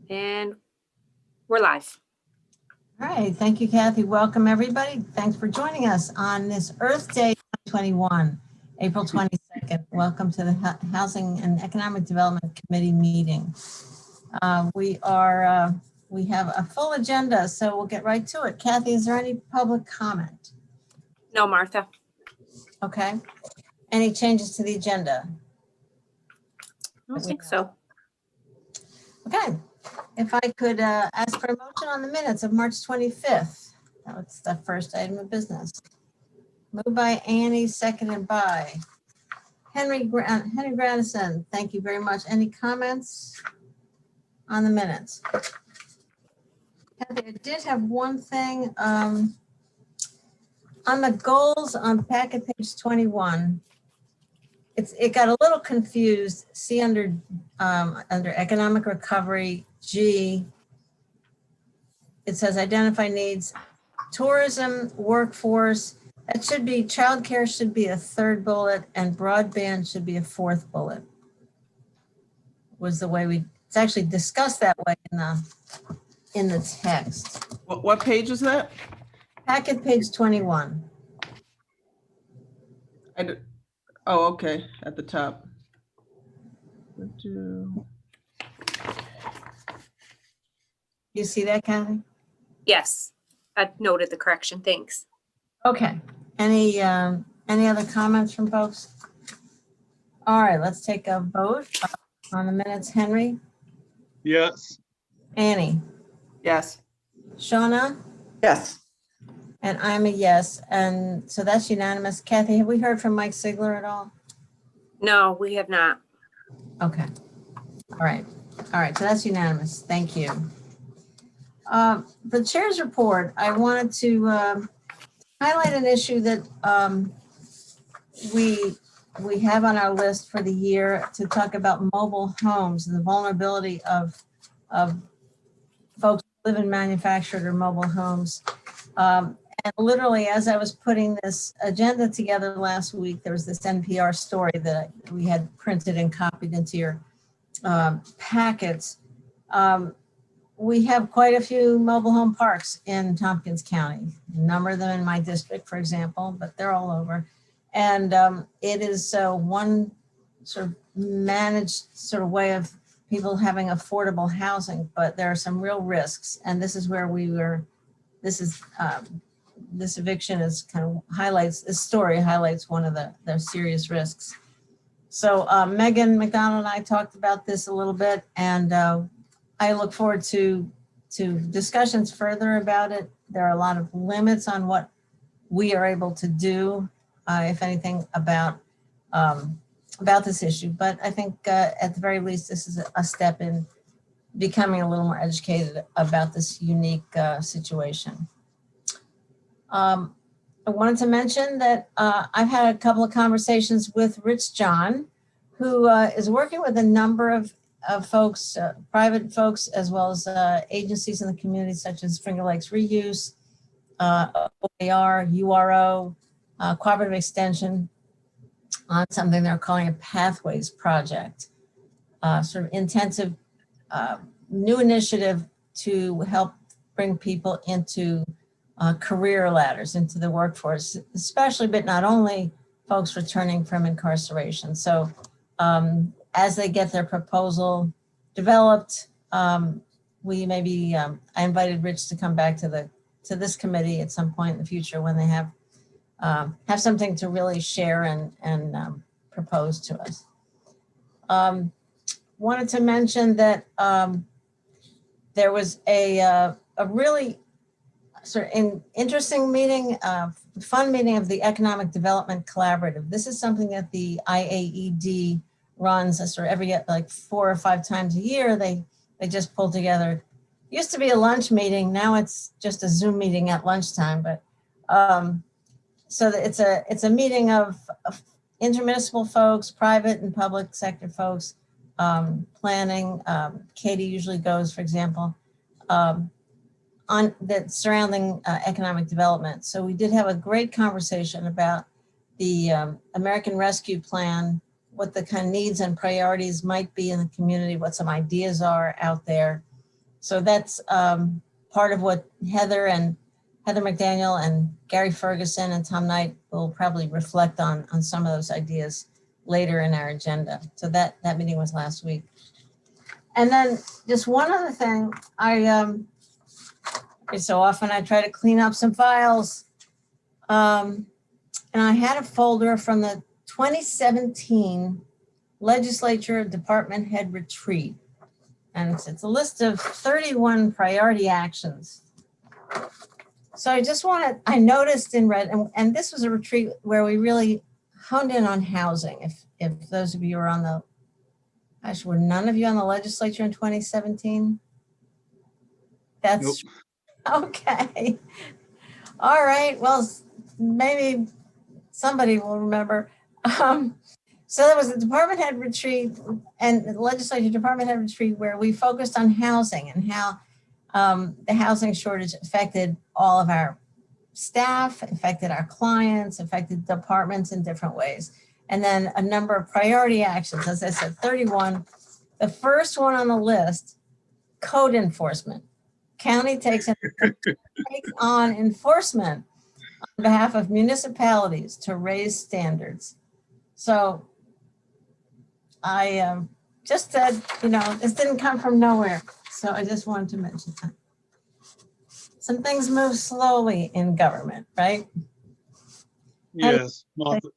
And we're live. All right, thank you, Kathy. Welcome, everybody. Thanks for joining us on this Earth Day 2021, April 22nd. Welcome to the Housing and Economic Development Committee meeting. We have a full agenda, so we'll get right to it. Kathy, is there any public comment? No, Martha. Okay. Any changes to the agenda? I don't think so. Okay. If I could ask for a motion on the minutes of March 25th. That's the first item of business. Moved by Annie, seconded by Henry Granison. Thank you very much. Any comments on the minutes? Kathy, I did have one thing. On the goals on packet page 21, it got a little confused. See under economic recovery, G, it says identify needs, tourism, workforce. That should be, childcare should be a third bullet and broadband should be a fourth bullet. Was the way it's actually discussed that way in the text. What page is that? Packet page 21. Oh, okay, at the top. You see that, Kathy? Yes, I've noted the correction. Thanks. Okay. Any other comments from folks? All right, let's take a vote on the minutes. Henry? Yes. Annie? Yes. Shauna? Yes. And I'm a yes. And so that's unanimous. Kathy, have we heard from Mike Sigler at all? No, we have not. Okay. All right. All right. So that's unanimous. Thank you. The chair's report, I wanted to highlight an issue that we have on our list for the year to talk about mobile homes and the vulnerability of folks who live in manufactured or mobile homes. And literally, as I was putting this agenda together last week, there was this NPR story that we had printed and copied into your packets. We have quite a few mobile home parks in Tompkins County, a number of them in my district, for example, but they're all over. And it is one sort of managed sort of way of people having affordable housing, but there are some real risks. And this is where this eviction is this story highlights one of their serious risks. So Megan McDonald and I talked about this a little bit, and I look forward to discussions further about it. There are a lot of limits on what we are able to do, if anything, about this issue. But I think at the very least, this is a step in becoming a little more educated about this unique situation. I wanted to mention that I've had a couple of conversations with Rich John, who is working with a number of folks, private folks, as well as agencies in the community, such as Finger Lakes Reuse, OAR, URO, Cooperative Extension, on something they're calling a Pathways Project, sort of intensive new initiative to help bring people into career ladders, into the workforce, especially, but not only, folks returning from incarceration. So as they get their proposal developed, we maybe, I invited Rich to come back to this committee at some point in the future when they have something to really share and propose to us. Wanted to mention that there was a really sort of interesting meeting, fun meeting of the Economic Development Collaborative. This is something that the IAED runs sort of every 4 or 5 times a year. They just pull together. Used to be a lunch meeting. Now it's just a Zoom meeting at lunchtime. But so it's a meeting of intermunicipal folks, private and public sector folks, planning. Katie usually goes, for example, on that surrounding economic development. So we did have a great conversation about the American Rescue Plan, what the kind of needs and priorities might be in the community, what some ideas are out there. So that's part of what Heather McDaniel and Gary Ferguson and Tom Knight will probably reflect on some of those ideas later in our agenda. So that meeting was last week. And then just one other thing, so often I try to clean up some files. And I had a folder from the 2017 Legislature Department Head Retreat. And it's a list of 31 priority actions. So I noticed in red, and this was a retreat where we really honed in on housing. If those of you are on the, actually, were none of you on the legislature in 2017? That's Nope. okay. All right. Well, maybe somebody will remember. So there was a department head retreat and the legislature department head retreat where we focused on housing and how the housing shortage affected all of our staff, affected our clients, affected departments in different ways. And then a number of priority actions, as I said, 31. The first one on the list, code enforcement. County takes on enforcement on behalf of municipalities to raise standards. So I just said, this didn't come from nowhere. So I just wanted to mention that. Some things move slowly in government, right? Yes, Martha.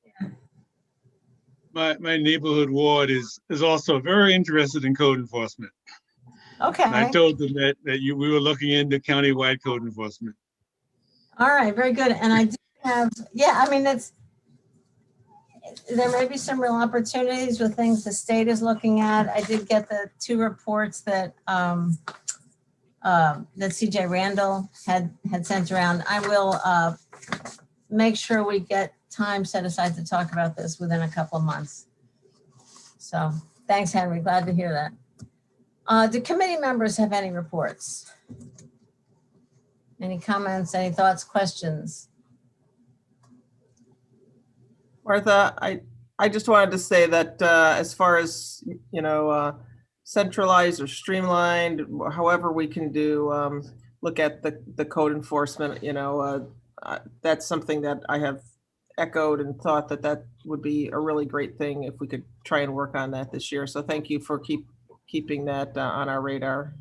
My neighborhood ward is also very interested in code enforcement. Okay. And I told them that we were looking into countywide code enforcement. All right, very good. And I do have, there may be some real opportunities with things the state is looking at. I did get the 2 reports that that CJ Randall had sent around. I will make sure we get time set aside to talk about this within a couple of months. So thanks, Henry. Glad to hear that. Do committee members have any reports? Any comments, any thoughts, questions? Martha, I just wanted to say that as far as, centralized or streamlined, however we can do, look at the code enforcement, that's something that I have echoed and thought that would be a really great thing if we could try and work on that this year. So thank you for keeping that on our radar.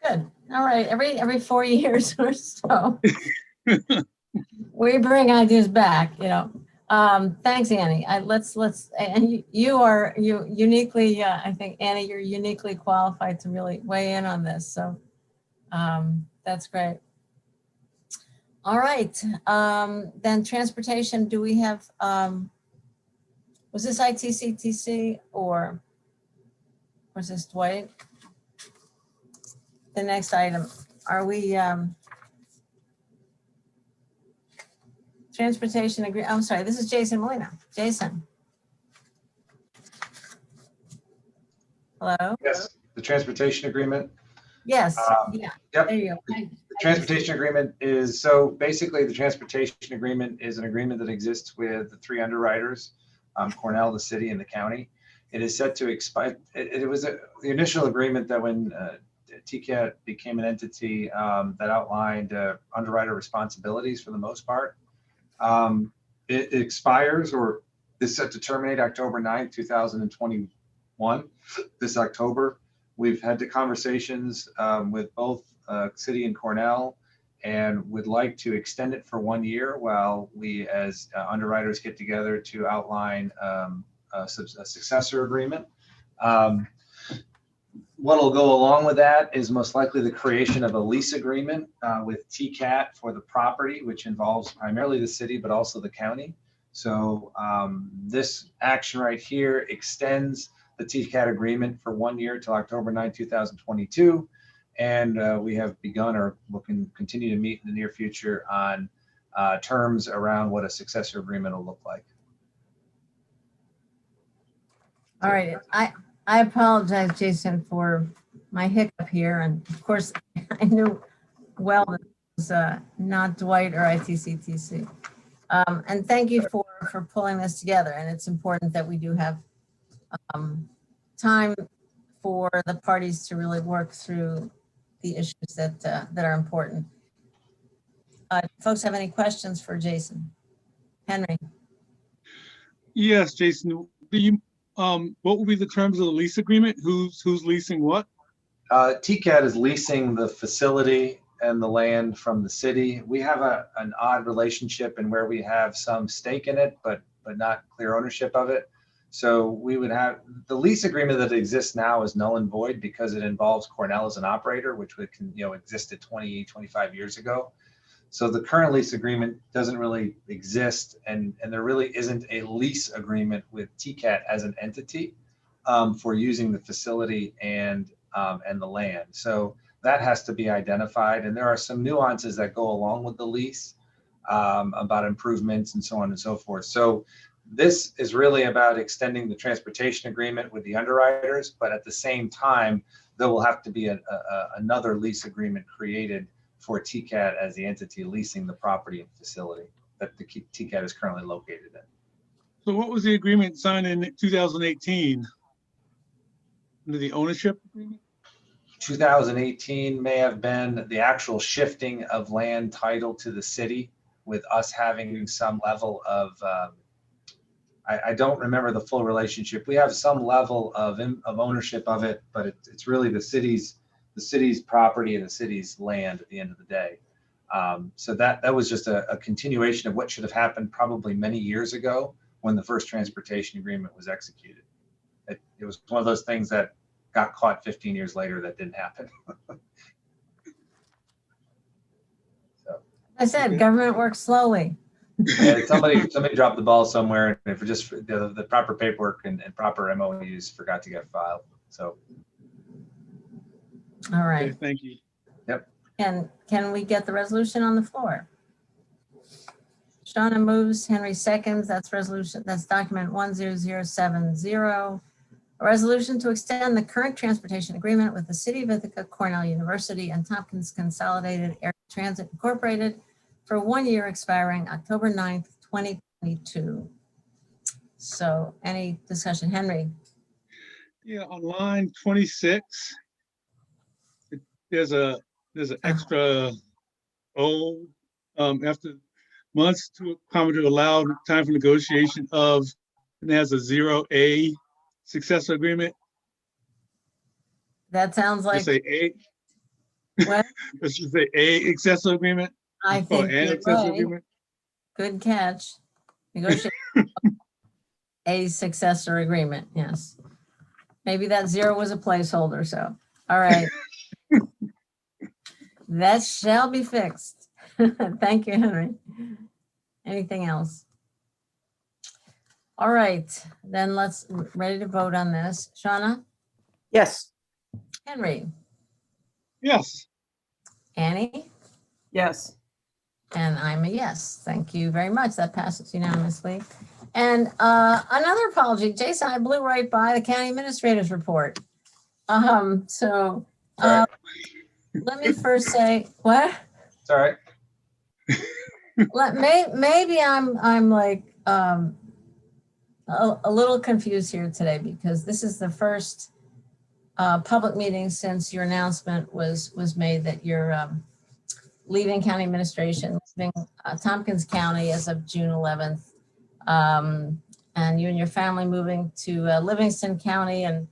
Good. All right. Every 4 years or so, we bring ideas back. Thanks, Annie. And you uniquely. I think Annie, you're uniquely qualified to really weigh in on this. So that's great. All right. Then transportation. Do we have? Was this ITCTC or was this Dwight? The next item, are we transportation agreement? I'm sorry, this is Jason Molina. Jason. Hello? Yes, the transportation agreement. Yes, yeah, Yep. there you go. The transportation agreement is, so basically the transportation agreement is an agreement that exists with the 3 underwriters, Cornell, the city, and the county. It is set to expire. It was the initial agreement that when TCAT became an entity that outlined underwriter responsibilities for the most part. It expires or is set to terminate October 9th, 2021. This October, we've had the conversations with both City and Cornell and would like to extend it for 1 year while we as underwriters get together to outline a successor agreement. What will go along with that is most likely the creation of a lease agreement with TCAT for the property, which involves primarily the city, but also the county. So this action right here extends the TCAT agreement for 1 year till October 9, 2022. And we have begun or will continue to meet in the near future on terms around what a successor agreement will look like. All right, I apologize, Jason, for my hiccup here. And of course, I knew well that it was not Dwight or ITCTC. And thank you for pulling this together. And it's important that we do have time for the parties to really work through the issues that are important. Folks have any questions for Jason? Henry? Yes, Jason, what will be the terms of the lease agreement? Who's leasing what? TCAT is leasing the facility and the land from the city. We have an odd relationship in where we have some stake in it, but not clear ownership of it. So we would have the lease agreement that exists now is null and void because it involves Cornell as an operator, which existed 20, 25 years ago. So the current lease agreement doesn't really exist, and there really isn't a lease agreement with TCAT as an entity for using the facility and the land. So that has to be identified, and there are some nuances that go along with the lease about improvements and so on and so forth. So this is really about extending the transportation agreement with the underwriters, but at the same time, there will have to be another lease agreement created for TCAT as the entity leasing the property and facility that the TCAT is currently located in. So what was the agreement signed in 2018? Under the ownership agreement? 2018 may have been the actual shifting of land title to the city, with us having some level of, I don't remember the full relationship. We have some level of ownership of it, but it's really the city's property and the city's land at the end of the day. So that was just a continuation of what should have happened probably many years ago when the first transportation agreement was executed. It was one of those things that got caught 15 years later that didn't happen. So, I said, government works slowly. yeah, somebody dropped the ball somewhere, and if just the proper paperwork and proper MOUs forgot to get filed. So, All right. Okay, thank you. And can we get the resolution on the floor? Shauna moves, Henry seconds. That's document 10070. A resolution to extend the current transportation agreement with the City of Ithaca, Cornell University, and Tompkins Consolidated Air Transit Incorporated for 1 year expiring October 9th, 2022. So any discussion? Henry? Yeah, on line 26, there's an extra after months to allow time for negotiation of, and it has a 0A successor agreement. That sounds like, Let's say A. what? Let's just say A accessor agreement. I think an you're accessor right. agreement. Good catch. Negotiate a successor agreement, yes. Maybe that 0 was a placeholder, so, all right. That shall be fixed. Thank you, Henry. Anything else? All right, then let's, ready to vote on this. Shauna? Yes. Henry? Yes. Annie? Yes. And I'm a yes. Thank you very much. That passes unanimously. And another apology, Jason, I blew right by the county administrator's report. So let me first say, what? it's all right. Maybe I'm like a little confused here today because this is the first public meeting since your announcement was made that you're leaving county administration, leaving Tompkins County as of June 11th. And you and your family moving to Livingston County and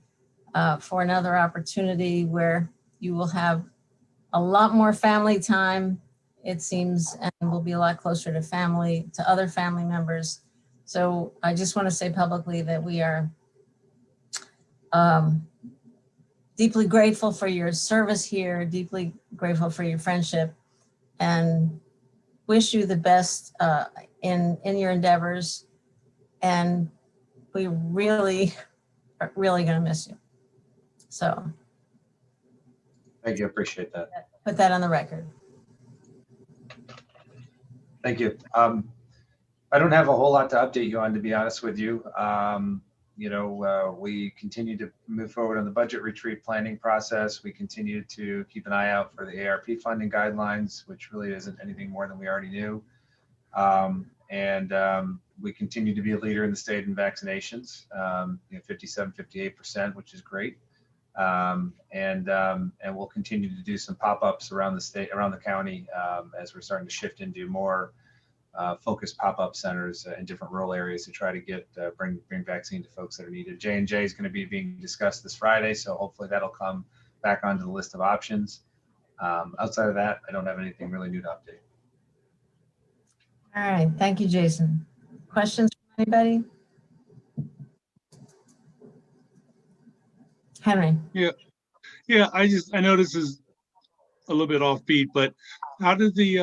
for another opportunity where you will have a lot more family time, it seems, and will be a lot closer to family, to other family members. So I just want to say publicly that we are deeply grateful for your service here, deeply grateful for your friendship, and wish you the best in your endeavors. And we really are really going to miss you. So Thank you. Appreciate that. put that on the record. Thank you. I don't have a whole lot to update you on, to be honest with you. We continue to move forward on the budget retreat planning process. We continue to keep an eye out for the ARP funding guidelines, which really isn't anything more than we already knew. We continue to be a leader in the state in vaccinations, 57, 58%, which is great. And we'll continue to do some pop-ups around the state, around the county, as we're starting to shift into more focused pop-up centers in different rural areas to try to get bring vaccine to folks that are needed. J&J is going to be being discussed this Friday, so hopefully that'll come back onto the list of options. Outside of that, I don't have anything really new to update. All right, thank you, Jason. Questions from anybody? Henry? Yeah, I know this is a little bit offbeat, but how did the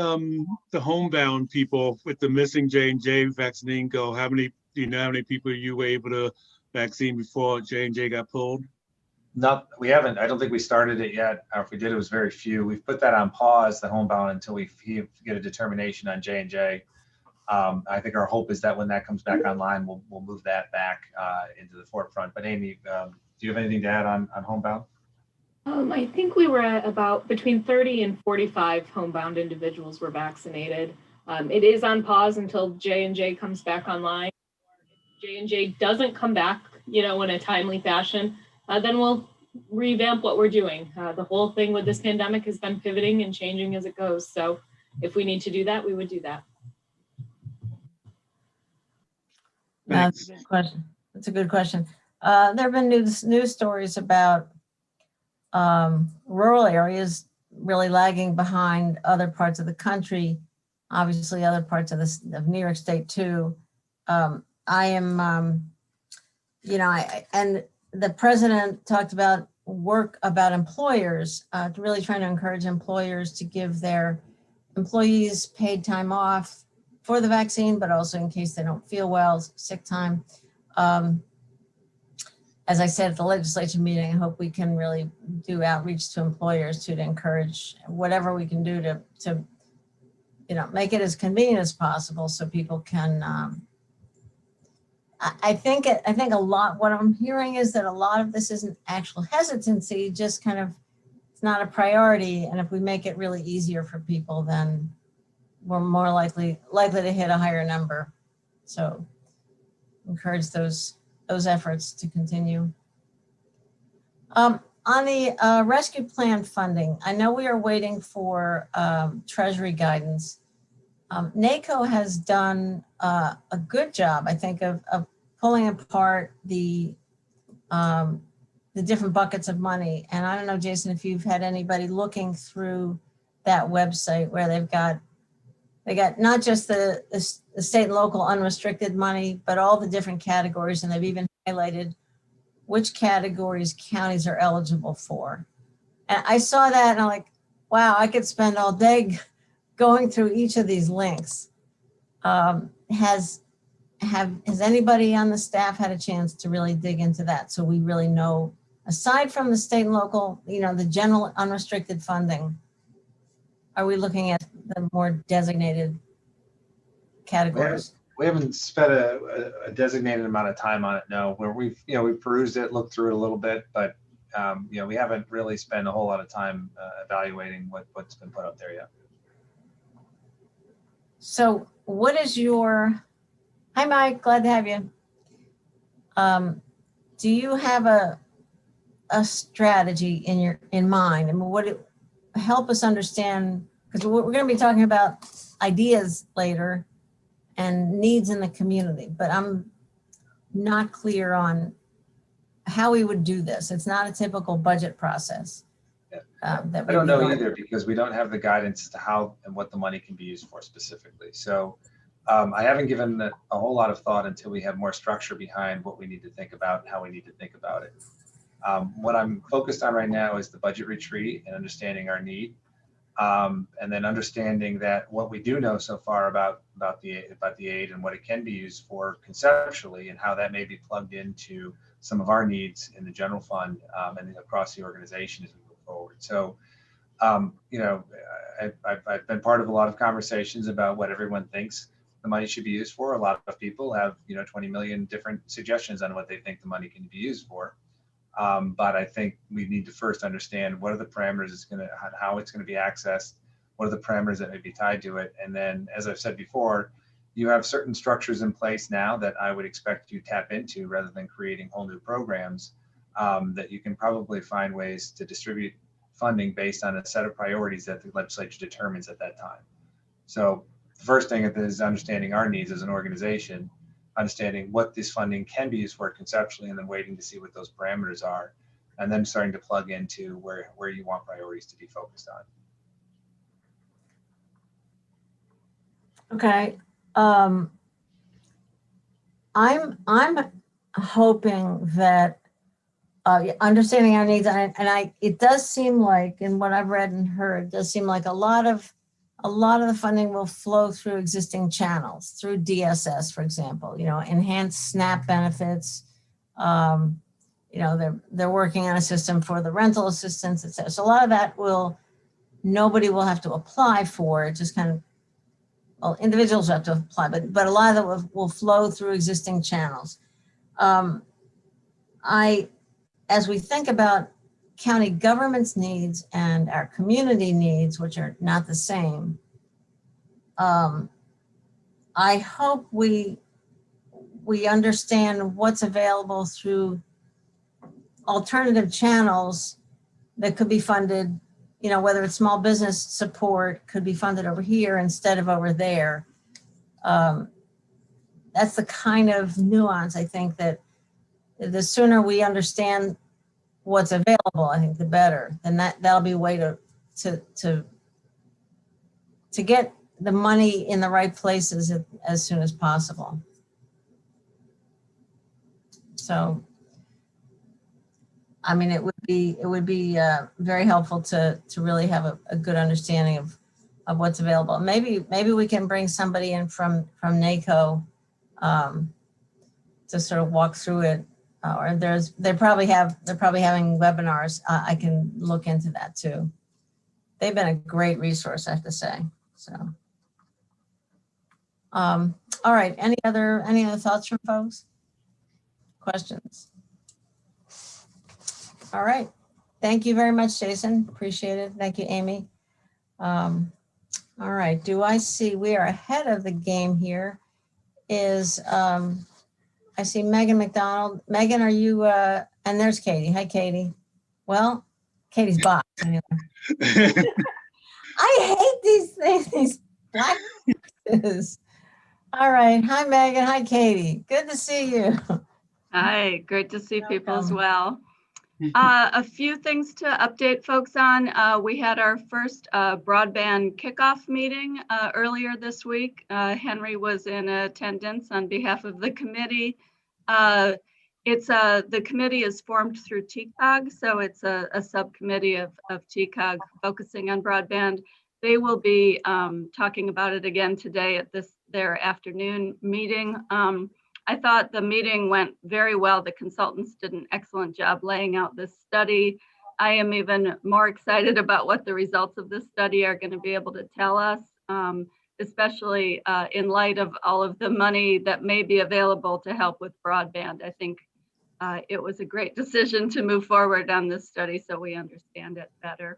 homebound people with the missing J&J vaccine go? Do you know how many people you were able to vaccine before J&J got pulled? We haven't. I don't think we started it yet. Or if we did, it was very few. We've put that on pause, the homebound, until we get a determination on J&J. I think our hope is that when that comes back online, we'll move that back into the forefront. But Amy, do you have anything to add on homebound? I think we were at about between 30 and 45 homebound individuals were vaccinated. It is on pause until J&J comes back online. If J&J doesn't come back, in a timely fashion, then we'll revamp what we're doing. The whole thing with this pandemic has been pivoting and changing as it goes. So if we need to do that, we would do that. That's a good question. That's a good question. There have been news stories about rural areas really lagging behind other parts of the country, obviously other parts of New York State too. And the president talked about work about employers, really trying to encourage employers to give their employees paid time off for the vaccine, but also in case they don't feel well, sick time. As I said at the legislature meeting, I hope we can really do outreach to employers to encourage whatever we can do to make it as convenient as possible so people can. I think a lot. What I'm hearing is that a lot of this isn't actual hesitancy, just kind of it's not a priority. And if we make it really easier for people, then we're more likely to hit a higher number. So encourage those efforts to continue. On the rescue plan funding, I know we are waiting for Treasury guidance. NACO has done a good job, I think, of pulling apart the different buckets of money. And I don't know, Jason, if you've had anybody looking through that website where they got not just the state and local unrestricted money, but all the different categories. And they've even highlighted which categories counties are eligible for. And I saw that and I'm like, wow, I could spend all day going through each of these links. Has anybody on the staff had a chance to really dig into that? So we really know, aside from the state and local, the general unrestricted funding, are we looking at the more designated categories? We haven't spent a designated amount of time on it. No, where we've perused it, looked through it a little bit, but we haven't really spent a whole lot of time evaluating what's been put up there yet. So what is hi Mike, glad to have you. Do you have a strategy in mind? I mean, help us understand, because we're going to be talking about ideas later and needs in the community, but I'm not clear on how we would do this. It's not a typical budget process. I don't know either, because we don't have the guidance as to how and what the money can be used for specifically. So I haven't given a whole lot of thought until we have more structure behind what we need to think about and how we need to think about it. What I'm focused on right now is the budget retreat and understanding our need. And then understanding that what we do know so far about the aid and what it can be used for conceptually, and how that may be plugged into some of our needs in the general fund and across the organization as we move forward. So, I've been part of a lot of conversations about what everyone thinks the money should be used for. A lot of people have 20 million different suggestions on what they think the money can be used for. But I think we need to first understand what are the parameters how it's going to be accessed, what are the parameters that may be tied to it. And then, as I've said before, you have certain structures in place now that I would expect you to tap into rather than creating whole new programs. that you can probably find ways to distribute funding based on a set of priorities that the legislature determines at that time. So the first thing is understanding our needs as an organization, understanding what this funding can be used for conceptually, and then waiting to see what those parameters are, and then starting to plug into where you want priorities to be focused on. Okay. I'm hoping that understanding our needs, it does seem like, in what I've read and heard, it does seem like a lot of the funding will flow through existing channels, through DSS, for example, enhanced SNAP benefits. They're working on a system for the rental assistance, et cetera. So a lot of that nobody will have to apply for. It just kind of, well, individuals have to apply, but a lot of it will flow through existing channels. As we think about county government's needs and our community needs, which are not the same, I hope we understand what's available through alternative channels that could be funded, whether it's small business support could be funded over here instead of over there. That's the kind of nuance, I think, that the sooner we understand what's available, I think the better. And that'll be a way to get the money in the right places as soon as possible. So, I mean, it would be very helpful to really have a good understanding of what's available. Maybe we can bring somebody in from NACO to sort of walk through it. Or they're probably having webinars. I can look into that too. They've been a great resource, I have to say. So, all right. Any other thoughts from folks? Questions? All right. Thank you very much, Jason. Appreciate it. Thank you, Amy. All right. Do I see we are ahead of the game here? I see Megan McDonald. Megan, are you, and there's Katie. Hi, Katie. Well, Katie's box. Anyway. I hate these things, these black boxes. All right. Hi, Megan. Hi, Katie. Good to see you. Hi, great to see people as Welcome. well. A few things to update folks on. We had our first broadband kickoff meeting earlier this week. Henry was in attendance on behalf of the committee. The committee is formed through TCAG, so it's a subcommittee of TCAG focusing on broadband. They will be talking about it again today at their afternoon meeting. I thought the meeting went very well. The consultants did an excellent job laying out this study. I am even more excited about what the results of this study are going to be able to tell us, especially in light of all of the money that may be available to help with broadband. I think it was a great decision to move forward on this study so we understand it better.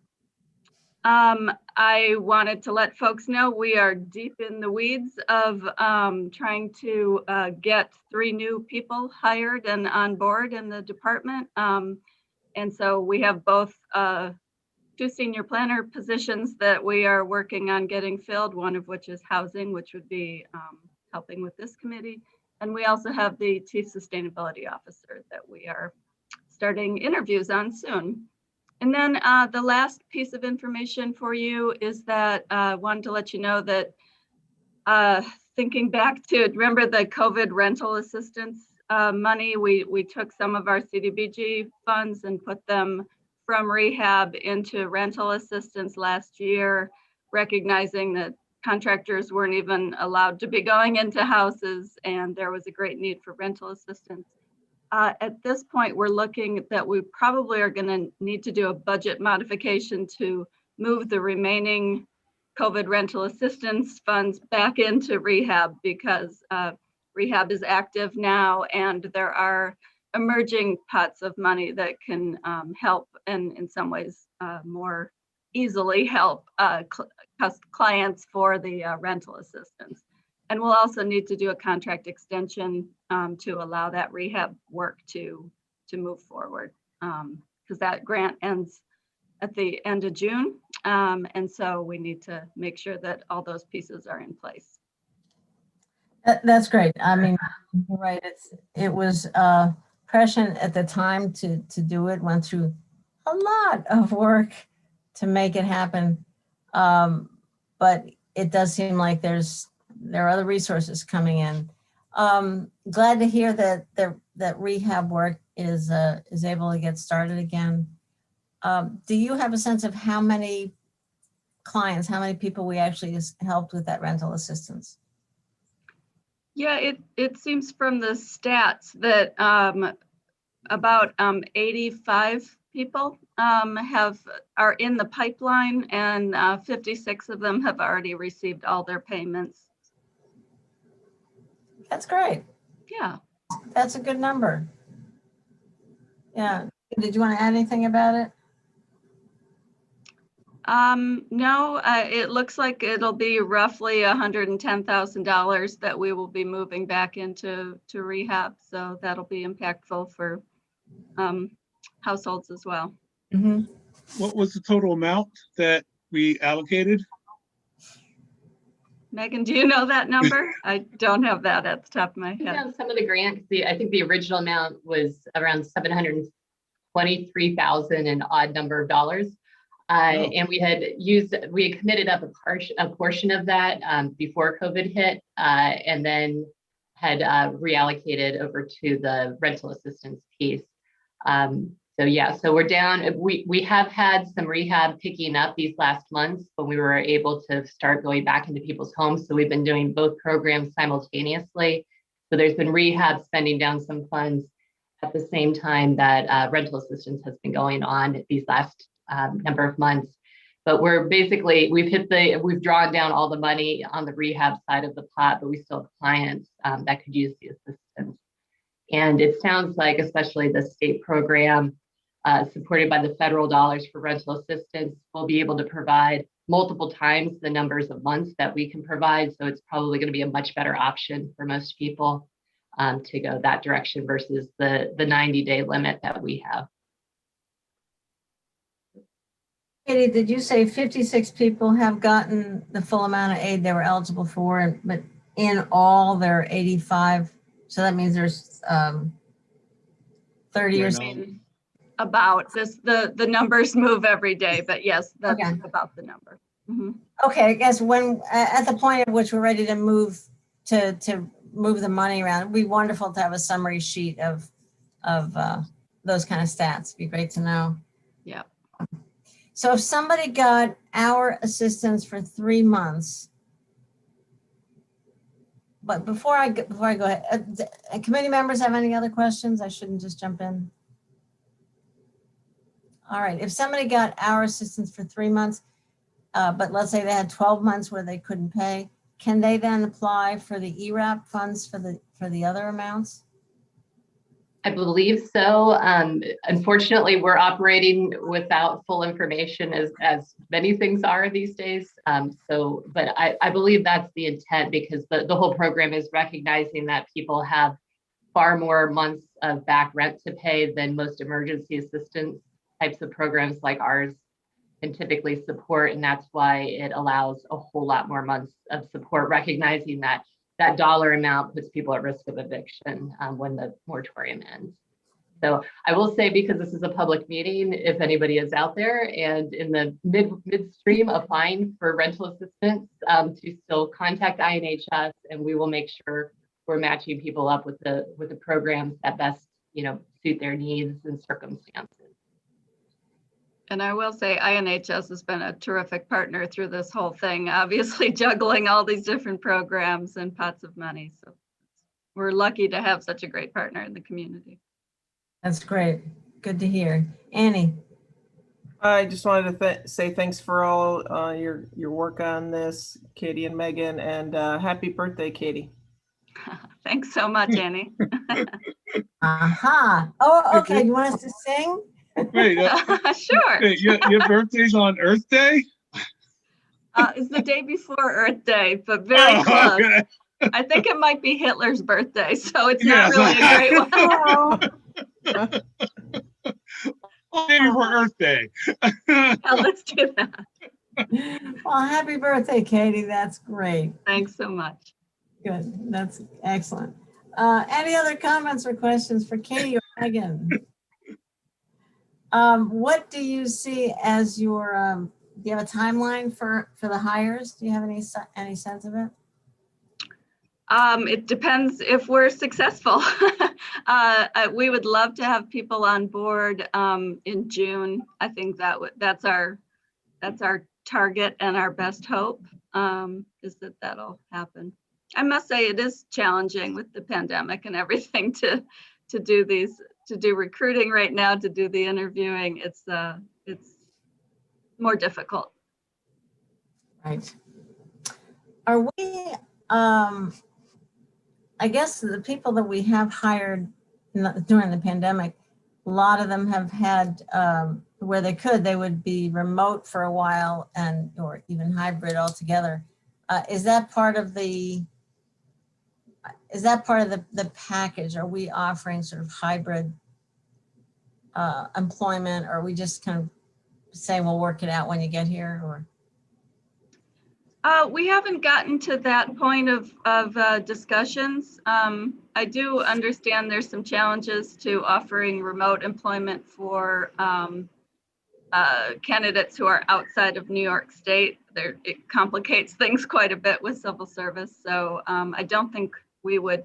I wanted to let folks know we are deep in the weeds of trying to get 3 new people hired and on board in the department. And so we have both 2 senior planner positions that we are working on getting filled, one of which is housing, which would be helping with this committee. And we also have the Chief Sustainability Officer that we are starting interviews on soon. And then the last piece of information for you is that I wanted to let you know that thinking back to, remember the COVID rental assistance money, we took some of our CDBG funds and put them from rehab into rental assistance last year, recognizing that contractors weren't even allowed to be going into houses and there was a great need for rental assistance. At this point, we're looking that we probably are going to need to do a budget modification to move the remaining COVID rental assistance funds back into rehab because rehab is active now and there are emerging pots of money that can help and in some ways more easily help clients for the rental assistance. And we'll also need to do a contract extension to allow that rehab work to move forward. because that grant ends at the end of June. And so we need to make sure that all those pieces are in place. That's great. I mean, you're right. It was prescient at the time to do it. Went through a lot of work to make it happen. But it does seem like there are other resources coming in. Glad to hear that that rehab work is able to get started again. Do you have a sense of how many clients, how many people we actually helped with that rental assistance? Yeah, it seems from the stats that about 85 people are in the pipeline, and 56 of them have already received all their payments. That's great. Yeah. That's a good number. Yeah. Did you want to add anything about it? No, it looks like it'll be roughly $110,000 that we will be moving back into rehab. So that'll be impactful for households as well. Mm-hmm. What was the total amount that we allocated? Megan, do you know that number? I don't have that at the top of my head. On some of the grants, I think the original amount was around $723,000 an odd number of dollars. And we had committed up a portion of that before COVID hit, and then had reallocated over to the rental assistance piece. So we're down. We have had some rehab picking up these last months when we were able to start going back into people's homes. So we've been doing both programs simultaneously. So there's been rehab spending down some funds at the same time that rental assistance has been going on these last number of months. But we've drawn down all the money on the rehab side of the pot, but we still have clients that could use the assistance. And it sounds like, especially the state program supported by the federal dollars for rental assistance, will be able to provide multiple times the numbers of months that we can provide. So it's probably going to be a much better option for most people to go that direction versus the 90-day limit that we have. Katie, did you say 56 people have gotten the full amount of aid they were eligible for, but in all there are 85? So that means there's 30 or so. About this, the numbers move every day, but yes, that's Okay. about the number. Mm-hmm. Okay, I guess when at the point at which we're ready to move move the money around, it'd be wonderful to have a summary sheet of those kind of stats. It'd be great to know. Yeah. So if somebody got our assistance for 3 months, but before I go ahead, committee members have any other questions? I shouldn't just jump in. All right, if somebody got our assistance for 3 months, but let's say they had 12 months where they couldn't pay, can they then apply for the ERAP funds for the other amounts? I believe so. Unfortunately, we're operating without full information as many things are these days. But I believe that's the intent, because the whole program is recognizing that people have far more months of back rent to pay than most emergency assistance types of programs like ours can typically support. And that's why it allows a whole lot more months of support, recognizing that that dollar amount puts people at risk of eviction when the moratorium ends. So I will say, because this is a public meeting, if anybody is out there and in the midstream applying for rental assistance, to still contact INHS, and we will make sure we're matching people up with the programs that best suit their needs and circumstances. And I will say INHS has been a terrific partner through this whole thing, obviously juggling all these different programs and pots of money. So we're lucky to have such a great partner in the community. That's great. Good to hear. Annie. I just wanted to say thanks for all your work on this, Katie and Megan, and happy birthday, Katie. Thanks so much, Annie. Aha. Oh, okay. You want us to sing? Wait, Sure. wait, your birthday's on Earth Day? It's the day before Earth Day, but very close. Okay. I think it might be Hitler's birthday, so it's not really a great one. Happy birthday. Yeah, let's do that. Well, happy birthday, Katie. That's great. Thanks so much. Good. That's excellent. Any other comments or questions for Katie or Megan? What do you see as your, do you have a timeline for the hires? Do you have any sense of it? It depends if we're successful. We would love to have people on board in June. I think that's our target and our best hope is that that'll happen. I must say it is challenging with the pandemic and everything to do recruiting right now, to do the interviewing. It's more difficult. Right. Are we, I guess the people that we have hired during the pandemic, a lot of them have had, where they would be remote for a while or even hybrid altogether. Is that part of the package? Are we offering sort of hybrid employment, or are we just kind of saying we'll work it out when you get here? Or we haven't gotten to that point of discussions. I do understand there's some challenges to offering remote employment for candidates who are outside of New York State. It complicates things quite a bit with civil service. So I don't think we would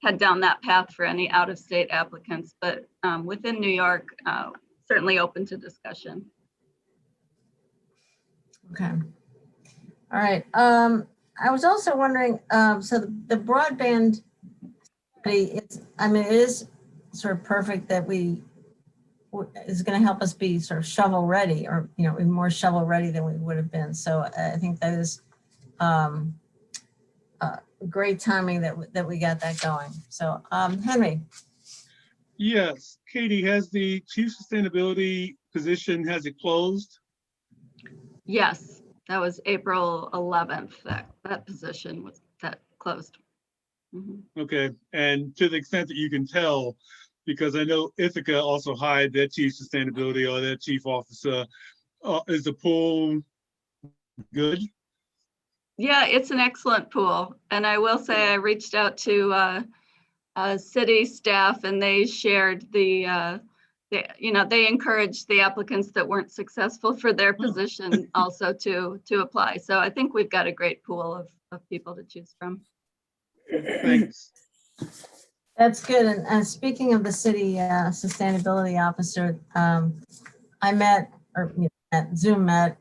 head down that path for any out-of-state applicants, but within New York, certainly open to discussion. okay. All right. I was also wondering, so the broadband study, it is sort of perfect that is going to help us be sort of shovel ready, or, even more shovel ready than we would have been. So I think that is great timing that we got that going. So Henry. Yes, Katie, has the chief sustainability position, has it closed? Yes, that was April 11th. That position was closed. Mm-hmm. Okay, and to the extent that you can tell, because I know Ithaca also hired their chief sustainability or their chief officer, is the pool good? Yeah, it's an excellent pool. And I will say I reached out to city staff, and they shared they encouraged the applicants that weren't successful for their position also to apply. So I think we've got a great pool of people to choose from. Thanks. That's good. And speaking of the city sustainability officer, I Zoom met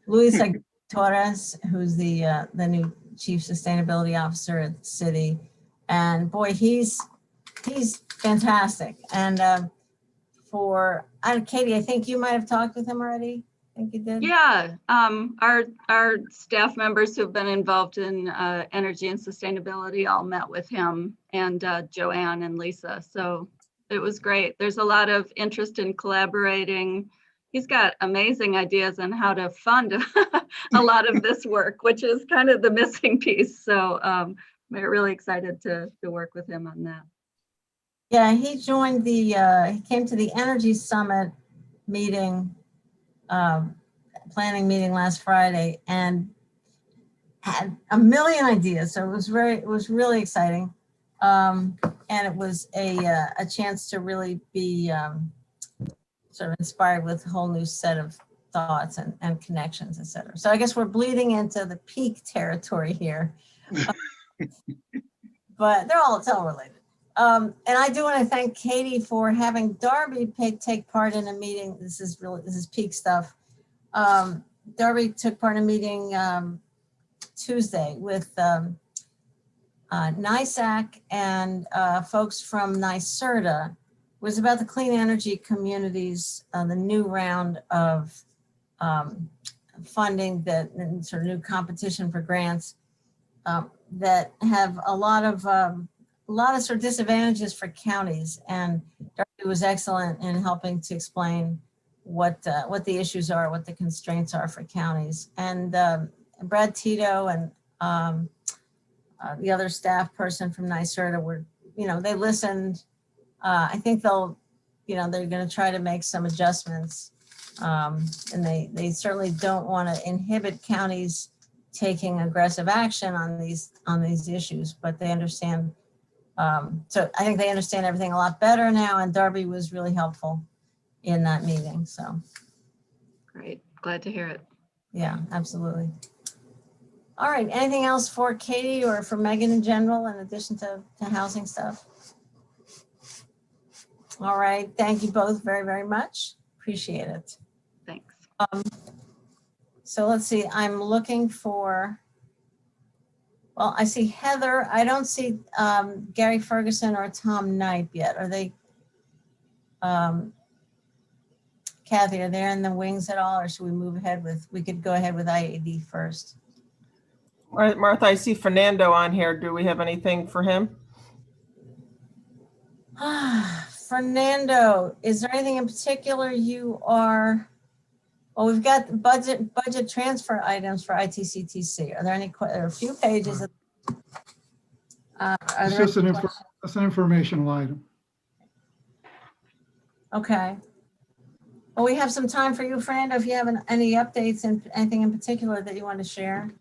Luisa Torres, who's the new chief sustainability officer at the city, and boy, he's fantastic. And Katie, I think you might have talked with him already. I think you did. Yeah, our staff members who've been involved in energy and sustainability all met with him, and Joanne and Lisa. So it was great. There's a lot of interest in collaborating. He's got amazing ideas on how to fund a lot of this work, which is kind of the missing piece. So we're really excited to work with him on that. Yeah, he joined he came to the Energy Summit meeting, planning meeting last Friday, and had a million ideas. So it was really exciting. And it was a chance to really be sort of inspired with a whole new set of thoughts and connections, et cetera. So I guess we're bleeding into the peak territory here. But it's all related. And I do want to thank Katie for having Darby take part in a meeting. This is peak stuff. Darby took part in a meeting Tuesday with NISAC and folks from NYSERDA. It was about the clean energy communities, the new round of funding and sort of new competition for grants that have a lot of sort of disadvantages for counties. And Darby was excellent in helping to explain what the issues are, what the constraints are for counties. And Brad Tito and the other staff person from NYSERDA were, they listened. I think they'll they're going to try to make some adjustments. And they certainly don't want to inhibit counties taking aggressive action on these issues, but they understand. So I think they understand everything a lot better now, and Darby was really helpful in that meeting. So Great. Glad to hear it. yeah, absolutely. All right. Anything else for Katie or for Megan in general, in addition to housing stuff? All right. Thank you both very, very much. Appreciate it. Thanks. So let's see. I'm looking for, well, I see Heather. I don't see Gary Ferguson or Tom Knight yet. Are they, Kathy, are they in the wings at all, or should we move ahead with, we could go ahead with IAD first? All right, Martha, I see Fernando on here. Do we have anything for him? Fernando, is there anything in particular you are, well, we've got budget transfer items for ITCTC. Are there any, there are a few pages. Of, are It's there just any it's an informational item. Okay. Well, we have some time for you, Fernando, if you have any updates and anything in particular that you want to share.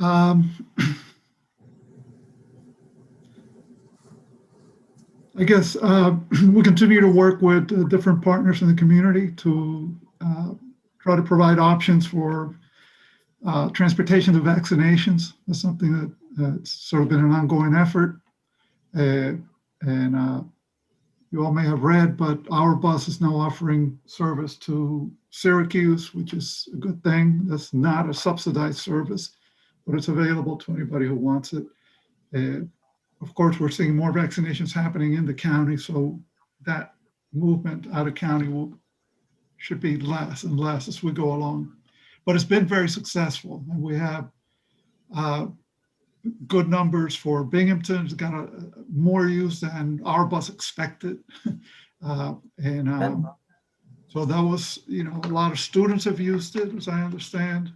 I guess we continue to work with different partners in the community to try to provide options for transportation to vaccinations. That's something that's sort of been an ongoing effort. And you all may have read, but our bus is now offering service to Syracuse, which is a good thing. That's not a subsidized service, but it's available to anybody who wants it. Of course, we're seeing more vaccinations happening in the county, so that movement out of county should be less and less as we go along. But it's been very successful, and we have good numbers for Binghamton. It's got more use than our bus expected. So that was, a lot of students have used it, as I understand,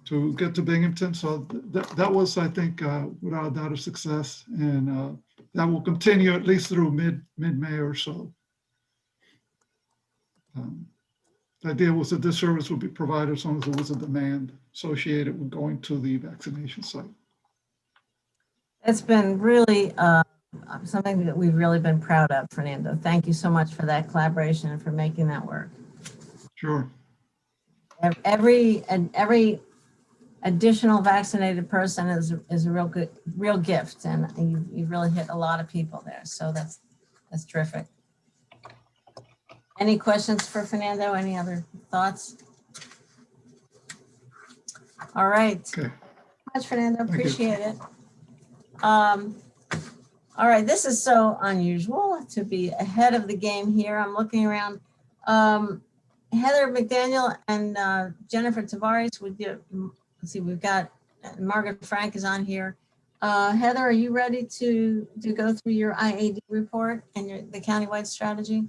to get to Binghamton. So that was, I think, without a doubt, a success. And that will continue at least through mid-May or so. The idea was that this service would be provided as long as there was a demand associated with going to the vaccination site. It's been really something that we've really been proud of, Fernando. Thank you so much for that collaboration and for making that work. Sure. Every additional vaccinated person is a real gift, and you've really hit a lot of people there. So that's terrific. Any questions for Fernando? Any other thoughts? All right. Okay. Much, Fernando. Thank you. Appreciate it. All right. This is so unusual to be ahead of the game here. I'm looking around. Heather McDaniel and Jennifer Tavares would do. Let's see. We've got Margaret Frank is on here. Heather, are you ready to go through your IAD report and the countywide strategy?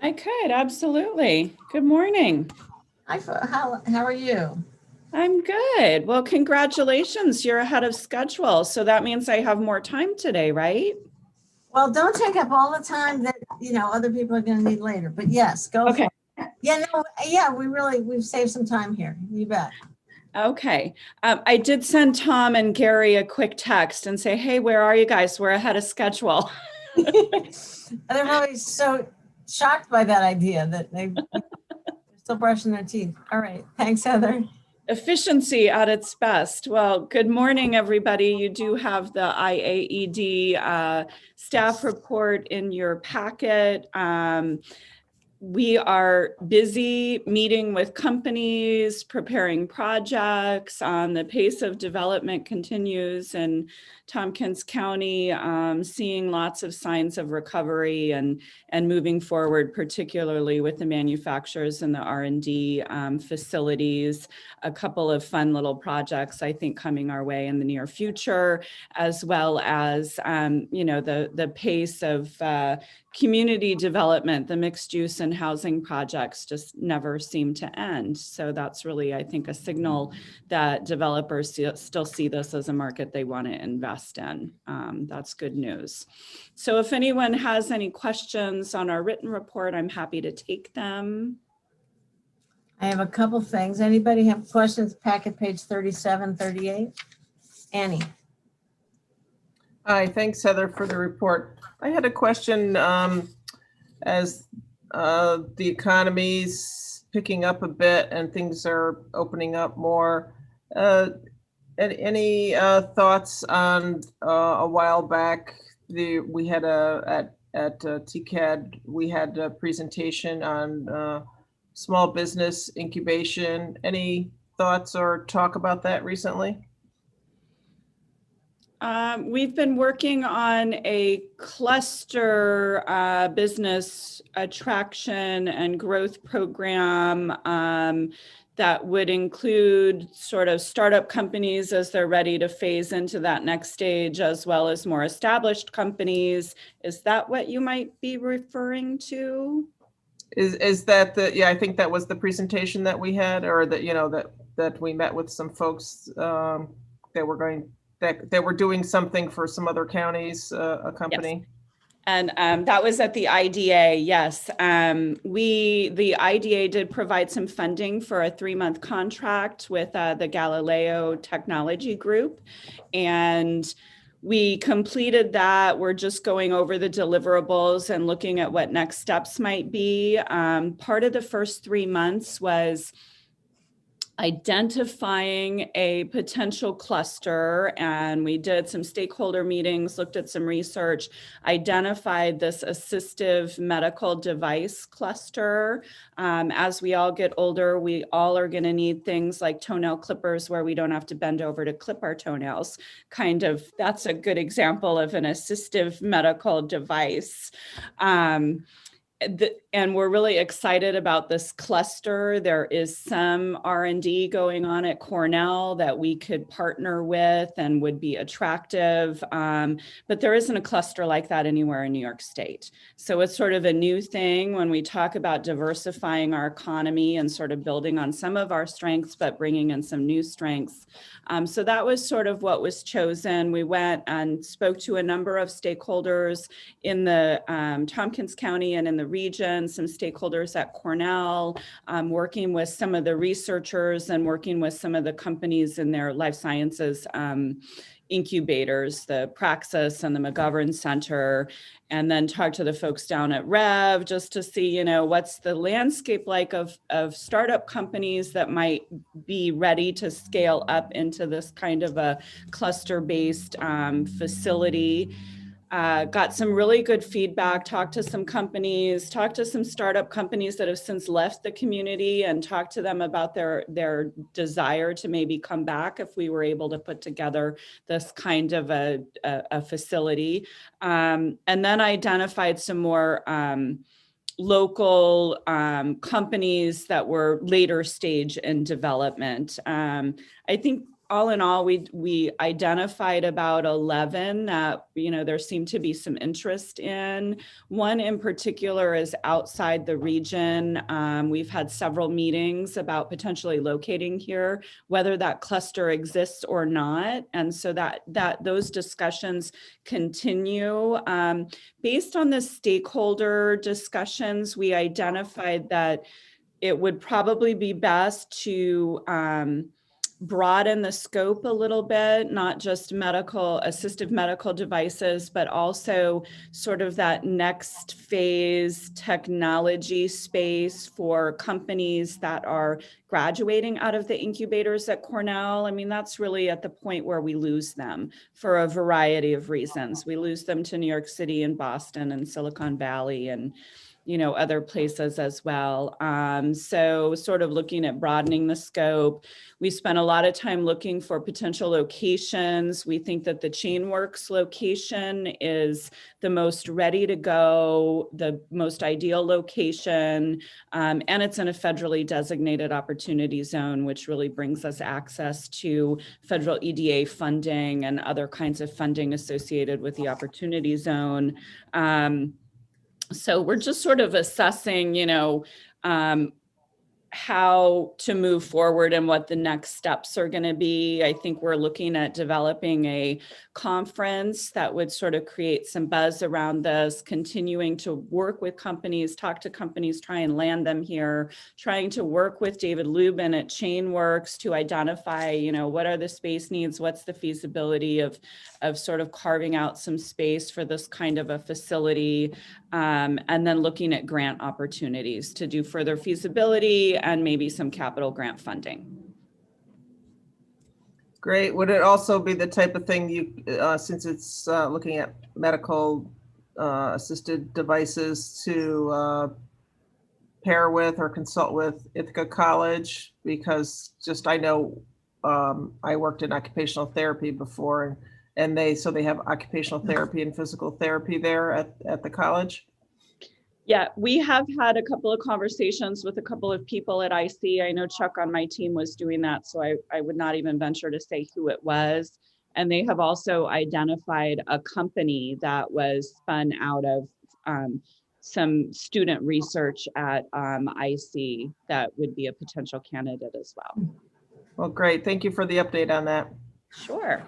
I could, absolutely. Good morning. Hi, how are you? I'm good. Well, congratulations. You're ahead of schedule. So that means I have more time today, right? Well, don't take up all the time that, other people are going to need later, but yes, go Okay. for it. Yeah, we've saved some time here. You bet. Okay. I did send Tom and Gary a quick text and say, hey, where are you guys? We're ahead of schedule. They're probably so shocked by that idea that they're still brushing their teeth. All right. Thanks, Heather. Efficiency at its best. Well, good morning, everybody. You do have the IAED staff report in your packet. We are busy meeting with companies, preparing projects. The pace of development continues in Tompkins County, seeing lots of signs of recovery and moving forward, particularly with the manufacturers and the R&D facilities. A couple of fun little projects, I think, coming our way in the near future, as well as, the pace of community development, the mixed use and and housing projects just never seem to end. So that's really, I think, a signal that developers still see this as a market they want to invest in. That's good news. So if anyone has any questions on our written report, I'm happy to take them. I have a couple things. Anybody have questions? Packet page 37, 38? Annie? Hi, thanks Heather for the report. I had a question as the economy's picking up a bit and things are opening up more. Any thoughts on a while back, we had at TCAT, we had a presentation on small business incubation. Any thoughts or talk about that recently? We've been working on a cluster business attraction and growth program that would include sort of startup companies as they're ready to phase into that next stage, as well as more established companies. Is that what you might be referring to? Is that yeah, I think that was the presentation that we had, or that, you know, that we met with some folks that were doing something for some other counties, a company. Yes. And that was at the IDA, yes. The IDA did provide some funding for a 3-month contract with the Galileo Technology Group. And we completed that. We're just going over the deliverables and looking at what next steps might be. Part of the first 3 months was identifying a potential cluster, and we did some stakeholder meetings, looked at some research, identified this assistive medical device cluster. As we all get older, we all are going to need things like toenail clippers where we don't have to bend over to clip our toenails. Kind of, that's a good example of an assistive medical device. And we're really excited about this cluster. There is some R&D going on at Cornell that we could partner with and would be attractive. But there isn't a cluster like that anywhere in New York State. So it's sort of a new thing when we talk about diversifying our economy and sort of building on some of our strengths, but bringing in some new strengths. So that was sort of what was chosen. We went and spoke to a number of stakeholders in the Tompkins County and in the region, some stakeholders at Cornell, working with some of the researchers and working with some of the companies in their life sciences incubators, the Praxis and the McGovern Center, and then talk to the folks down at Rev just to see, you know, what's the landscape like of startup companies that might be ready to scale up into this kind of a cluster-based facility. Got some really good feedback, talked to some companies, talked to some startup companies that have since left the community, and talked to them about their desire to maybe come back if we were able to put together this kind of a facility. And then identified some more local companies that were later stage in development. I think all in all, we identified about 11 that, you know, there seemed to be some interest in. One in particular is outside the region. We've had several meetings about potentially locating here, whether that cluster exists or not. And so that those discussions continue. Based on the stakeholder discussions, we identified that it would probably be best to broaden the scope a little bit, not just assistive medical devices, but also sort of that next phase technology space for companies that are graduating out of the incubators at Cornell. I mean, that's really at the point where we lose them for a variety of reasons. We lose them to New York City and Boston and Silicon Valley and, you know, other places as well. So sort of looking at broadening the scope. We spent a lot of time looking for potential locations. We think that the Chainworks location is the most ready to go, the most ideal location, and it's in a federally designated opportunity zone, which really brings us access to federal EDA funding and other kinds of funding associated with the opportunity zone. So we're just sort of assessing, how to move forward and what the next steps are going to be. I think we're looking at developing a conference that would sort of create some buzz around this, continuing to work with companies, talk to companies, try and land them here, trying to work with David Lubin at Chainworks to identify, what are the space needs, what's the feasibility of sort of carving out some space for this kind of a facility, and then looking at grant opportunities to do further feasibility and maybe some capital grant funding. Great. Would it also be the type of thing you, since it's looking at medical assisted devices, to pair with or consult with Ithaca College? Because I know I worked in occupational therapy before, and they have occupational therapy and physical therapy there at the college. Yeah, we have had a couple of conversations with a couple of people at IC. I know Chuck on my team was doing that, so I would not even venture to say who it was. And they have also identified a company that was spun out of some student research at IC that would be a potential candidate as well. Well, great. Thank you for the update on that. Sure.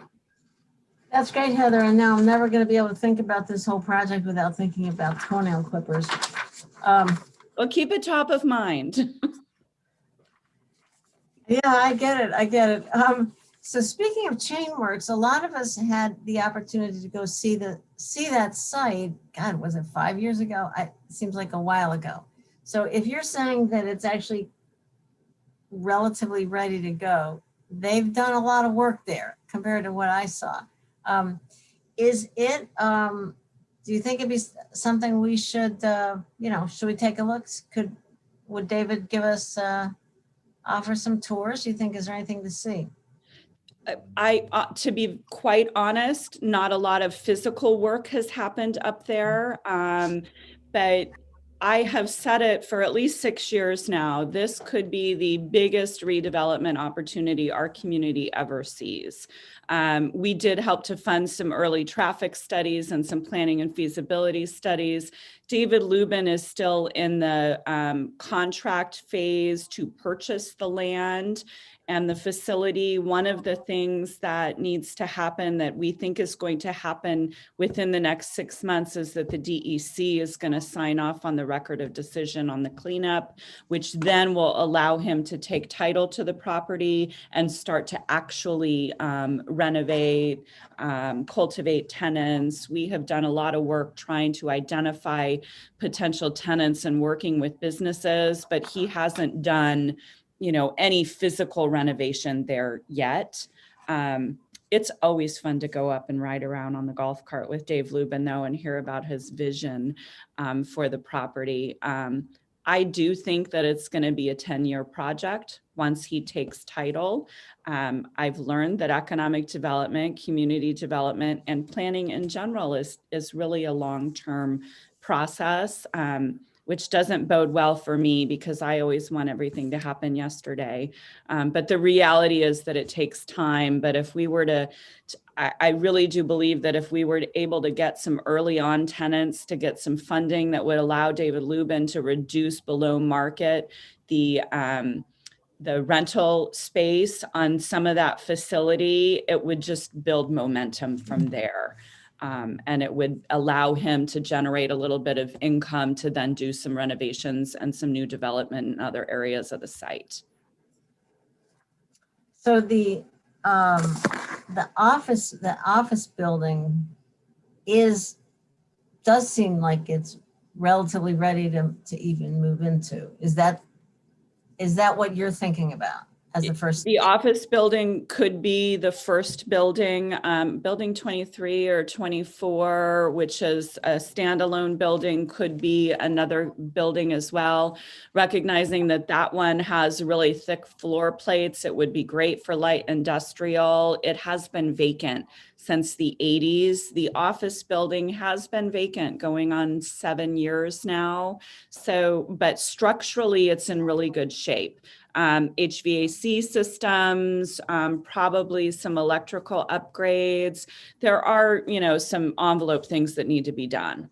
That's great, Heather. And now I'm never going to be able to think about this whole project without thinking about toenail clippers. Well, keep it top of mind. Yeah, I get it. So speaking of Chainworks, a lot of us had the opportunity to go see that site. God, was it 5 years ago? It seems like a while ago. So if you're saying that it's actually relatively ready to go, they've done a lot of work there compared to what I saw. Is it, do you think it'd be something we should, should we take a look? Would David give us, offer some tours? Do you think, is there anything to see? To be quite honest, not a lot of physical work has happened up there, but I have said it for at least 6 years now. This could be the biggest redevelopment opportunity our community ever sees. We did help to fund some early traffic studies and some planning and feasibility studies. David Lubin is still in the contract phase to purchase the land and the facility. One of the things that needs to happen, that we think is going to happen within the next 6 months, is that the DEC is going to sign off on the record of decision on the cleanup, which then will allow him to take title to the property and start to actually renovate, cultivate tenants. We have done a lot of work trying to identify potential tenants and working with businesses, but he hasn't done any physical renovation there yet. It's always fun to go up and ride around on the golf cart with Dave Lubin, though, and hear about his vision for the property. I do think that it's going to be a 10-year project once he takes title. I've learned that economic development, community development, and planning in general is really a long-term process, which doesn't bode well for me because I always want everything to happen yesterday. But the reality is that it takes time. But if we were to, I really do believe that if we were able to get some early on tenants, to get some funding that would allow David Lubin to reduce below market the rental space on some of that facility, it would just build momentum from there. And it would allow him to generate a little bit of income to then do some renovations and some new development in other areas of the site. So the office building does seem like it's relatively ready to even move into. Is that what you're thinking about as the first? The office building could be the first building, building 23 or 24, which is a standalone building, could be another building as well. Recognizing that one has really thick floor plates, it would be great for light industrial. It has been vacant since the 80s. The office building has been vacant going on 7 years now. So, but structurally, it's in really good shape. HVAC systems, probably some electrical upgrades. There are, some envelope things that need to be done.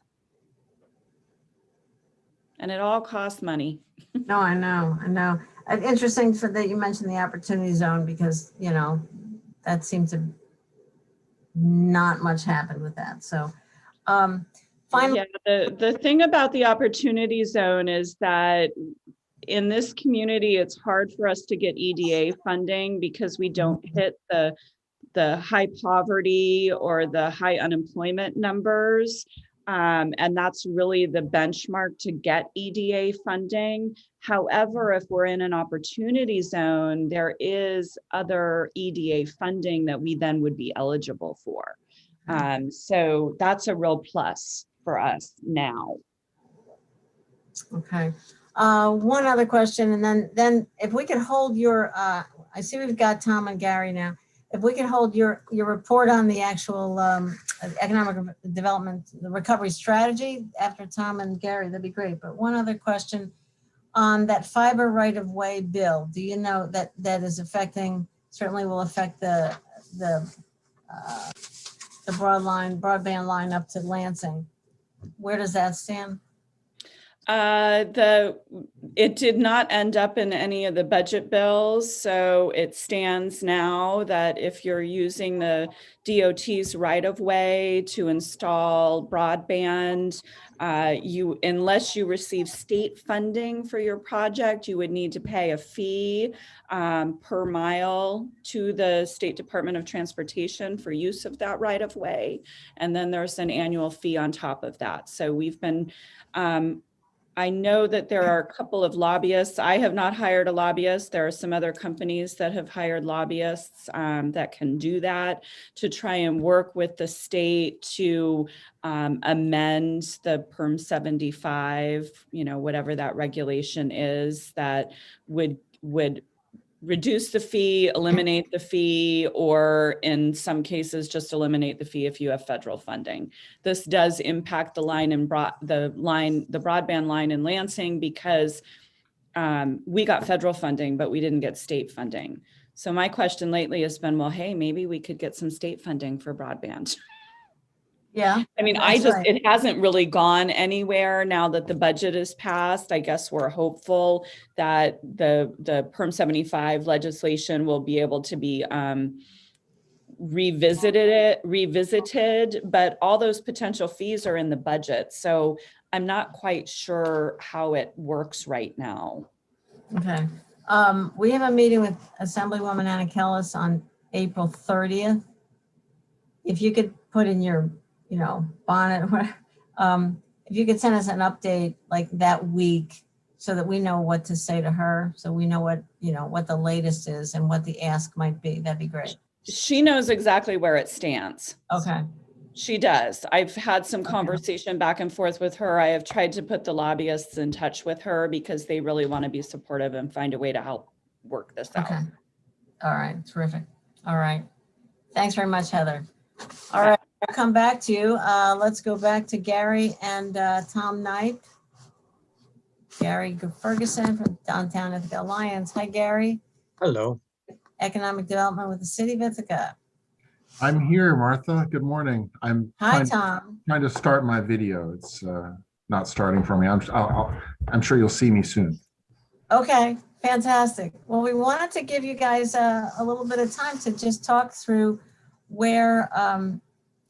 and it all costs money. No, I know. Interesting that you mentioned the opportunity zone because, you know, that seems to not much happen with that. So, finally, Yeah, the thing about the opportunity zone is that in this community, it's hard for us to get EDA funding because we don't hit the high poverty or the high unemployment numbers. And that's really the benchmark to get EDA funding. However, if we're in an opportunity zone, there is other EDA funding that we then would be eligible for. So that's a real plus for us now. okay. One other question, and then if we could hold your, I see we've got Tom and Gary now. If we could hold your report on the actual economic development, the recovery strategy after Tom and Gary, that'd be great. But one other question on that fiber right-of-way bill. Do you know that is affecting, certainly will affect the broadband line up to Lansing? Where does that stand? It did not end up in any of the budget bills, so it stands now that if you're using the DOT's right-of-way to install broadband, unless you receive state funding for your project, you would need to pay a fee per mile to the State Department of Transportation for use of that right-of-way, and then there's an annual fee on top of that. So we've been I know that there are a couple of lobbyists. I have not hired a lobbyist. There are some other companies that have hired lobbyists that can do that to try and work with the state to amend the PERM 75, you know, whatever that regulation is that would reduce the fee, eliminate the fee, or in some cases, just eliminate the fee if you have federal funding. This does impact the broadband line in Lansing because we got federal funding, but we didn't get state funding. So my question lately has been, well, hey, maybe we could get some state funding for broadband. Yeah. I mean, it hasn't really gone anywhere now that the budget is passed. I guess we're hopeful that the PERM 75 legislation will be able to be revisited, but all those potential fees are in the budget. So I'm not quite sure how it works right now. Okay. We have a meeting with Assemblywoman Anna Kelles on April 30th. If you could put in your bonnet, if you could send us an update like that week so that we know what to say to her, so we know what the latest is and what the ask might be, that'd be great. She knows exactly where it stands. Okay. She does. I've had some conversation back and forth with her. I have tried to put the lobbyists in touch with her because they really want to be supportive and find a way to help work this out. Okay. All right. Terrific. All right. Thanks very much, Heather. All right. I'll come back to you. Let's go back to Gary and Tom Knight. Gary Ferguson from Downtown Ithaca Alliance. Hi, Gary. Hello. Economic Development with the City of Ithaca. I'm here, Martha. Good morning. Tom. Trying to start my video. It's not starting for me. I'm sure you'll see me soon. Okay, fantastic. Well, we wanted to give you guys a little bit of time to just talk through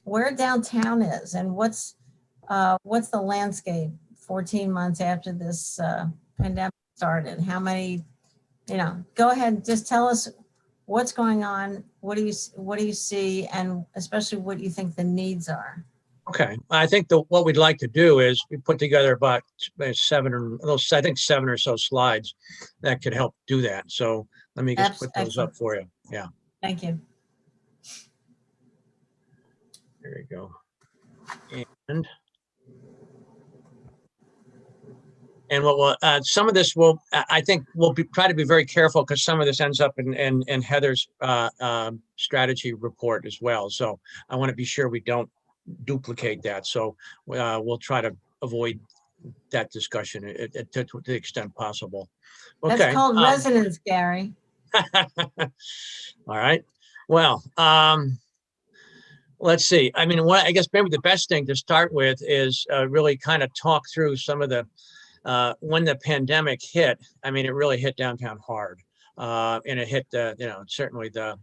where downtown is and what's the landscape 14 months after this pandemic started. How many, go ahead and just tell us what's going on. What do you see, and especially what do you think the needs are? Okay, I think what we'd like to do is we put together about 7 or so slides that could help do that. So let me just put those up for you. Yeah. Thank you. There you go. And what some of this I think we'll try to be very careful because some of this ends up in Heather's strategy report as well. So I want to be sure we don't duplicate that. So we'll try to avoid that discussion to the extent possible. Okay. That's called resonance, Gary. All right. Well, let's see. I mean, I guess maybe the best thing to start with is really kind of talk through some of the when the pandemic hit, I mean, it really hit downtown hard. And it hit certainly there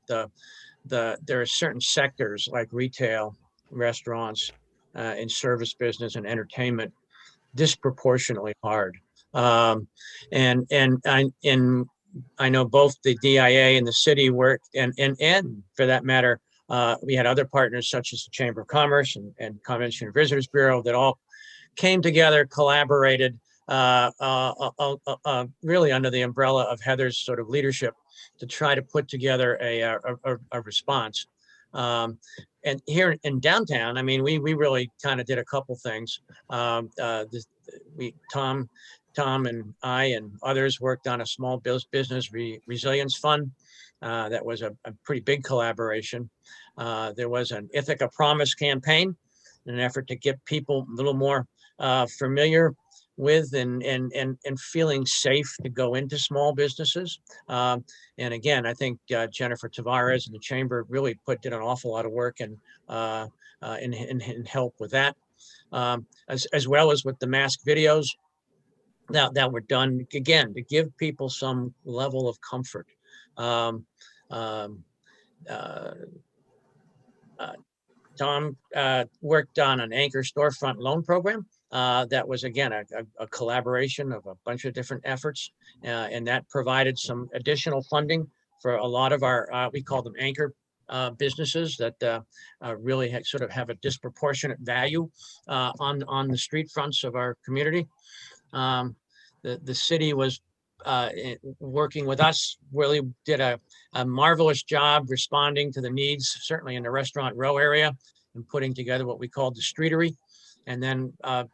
are certain sectors like retail, restaurants, and service business and entertainment disproportionately hard. And I know both the DIA and the city work, and for that matter, we had other partners such as the Chamber of Commerce and Convention and Visitors Bureau that all came together, collaborated, really under the umbrella of Heather's sort of leadership to try to put together a response. And here in downtown, I mean, we really kind of did a couple things. Tom and I and others worked on a small business resilience fund. That was a pretty big collaboration. There was an Ithaca Promise campaign, in an effort to get people a little more familiar with and feeling safe to go into small businesses. And again, I think Jennifer Tavares and the Chamber really did an awful lot of work and help with that, as well as with the mask videos that were done, again, to give people some level of comfort. Tom worked on an anchor storefront loan program. That was, again, a collaboration of a bunch of different efforts, and that provided some additional funding for a lot of our, we call them anchor businesses that really sort of have a disproportionate value on the street fronts of our community. The city was working with us, really did a marvelous job responding to the needs, certainly in the Restaurant Row area, and putting together what we called the streetery. And then a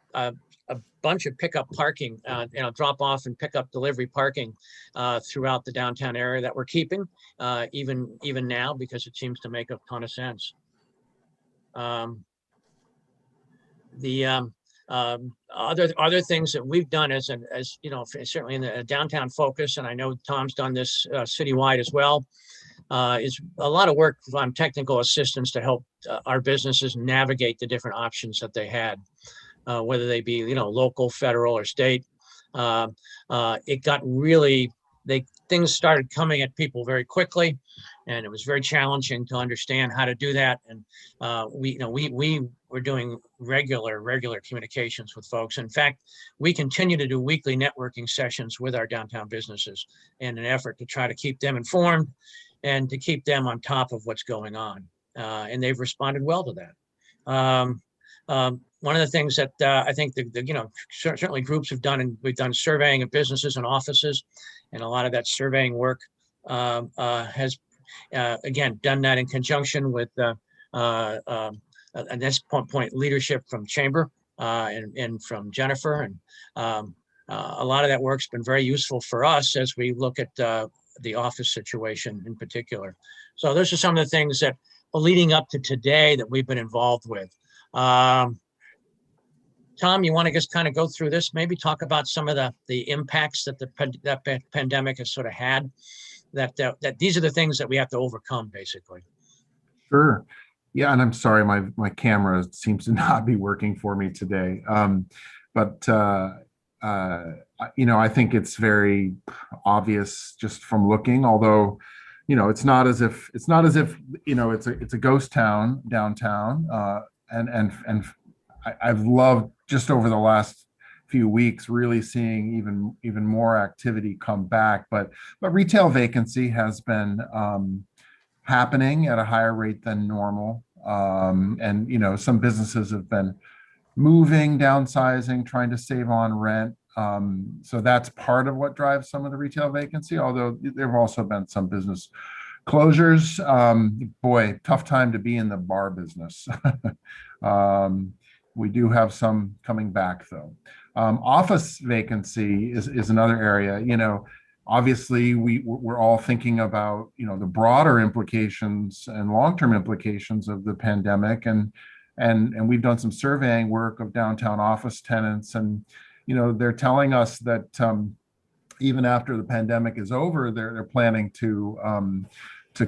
bunch of pickup parking, drop off and pickup delivery parking throughout the downtown area that we're keeping, even now, because it seems to make a ton of sense. Other things that we've done as certainly in the downtown focus, and I know Tom's done this citywide as well, is a lot of work on technical assistance to help our businesses navigate the different options that they had, whether they be local, federal, or state. It got really, things started coming at people very quickly, and it was very challenging to understand how to do that. And we were doing regular communications with folks. In fact, we continue to do weekly networking sessions with our downtown businesses in an effort to try to keep them informed and to keep them on top of what's going on. And they've responded well to that. One of the things that I think certainly groups have done, and we've done surveying of businesses and offices, and a lot of that surveying work has again done that in conjunction with at this point leadership from Chamber and from Jennifer, and a lot of that work's been very useful for us as we look at the office situation in particular. So those are some of the things that leading up to today that we've been involved with. Tom, you want to just kind of go through this, maybe talk about some of the impacts that that pandemic has sort of had, that these are the things that we have to overcome, basically. Sure. Yeah, and I'm sorry, my camera seems to not be working for me today. I think it's very obvious just from looking, although, it's not as if it's a ghost town downtown. And I've loved just over the last few weeks really seeing even more activity come back, but retail vacancy has been happening at a higher rate than normal. And some businesses have been moving, downsizing, trying to save on rent. So that's part of what drives some of the retail vacancy, although there have also been some business closures. Boy, tough time to be in the bar business. We do have some coming back though. Office vacancy is another area. Obviously we're all thinking about the broader implications and long-term implications of the pandemic, and we've done some surveying work of downtown office tenants, and they're telling us that even after the pandemic is over, they're planning to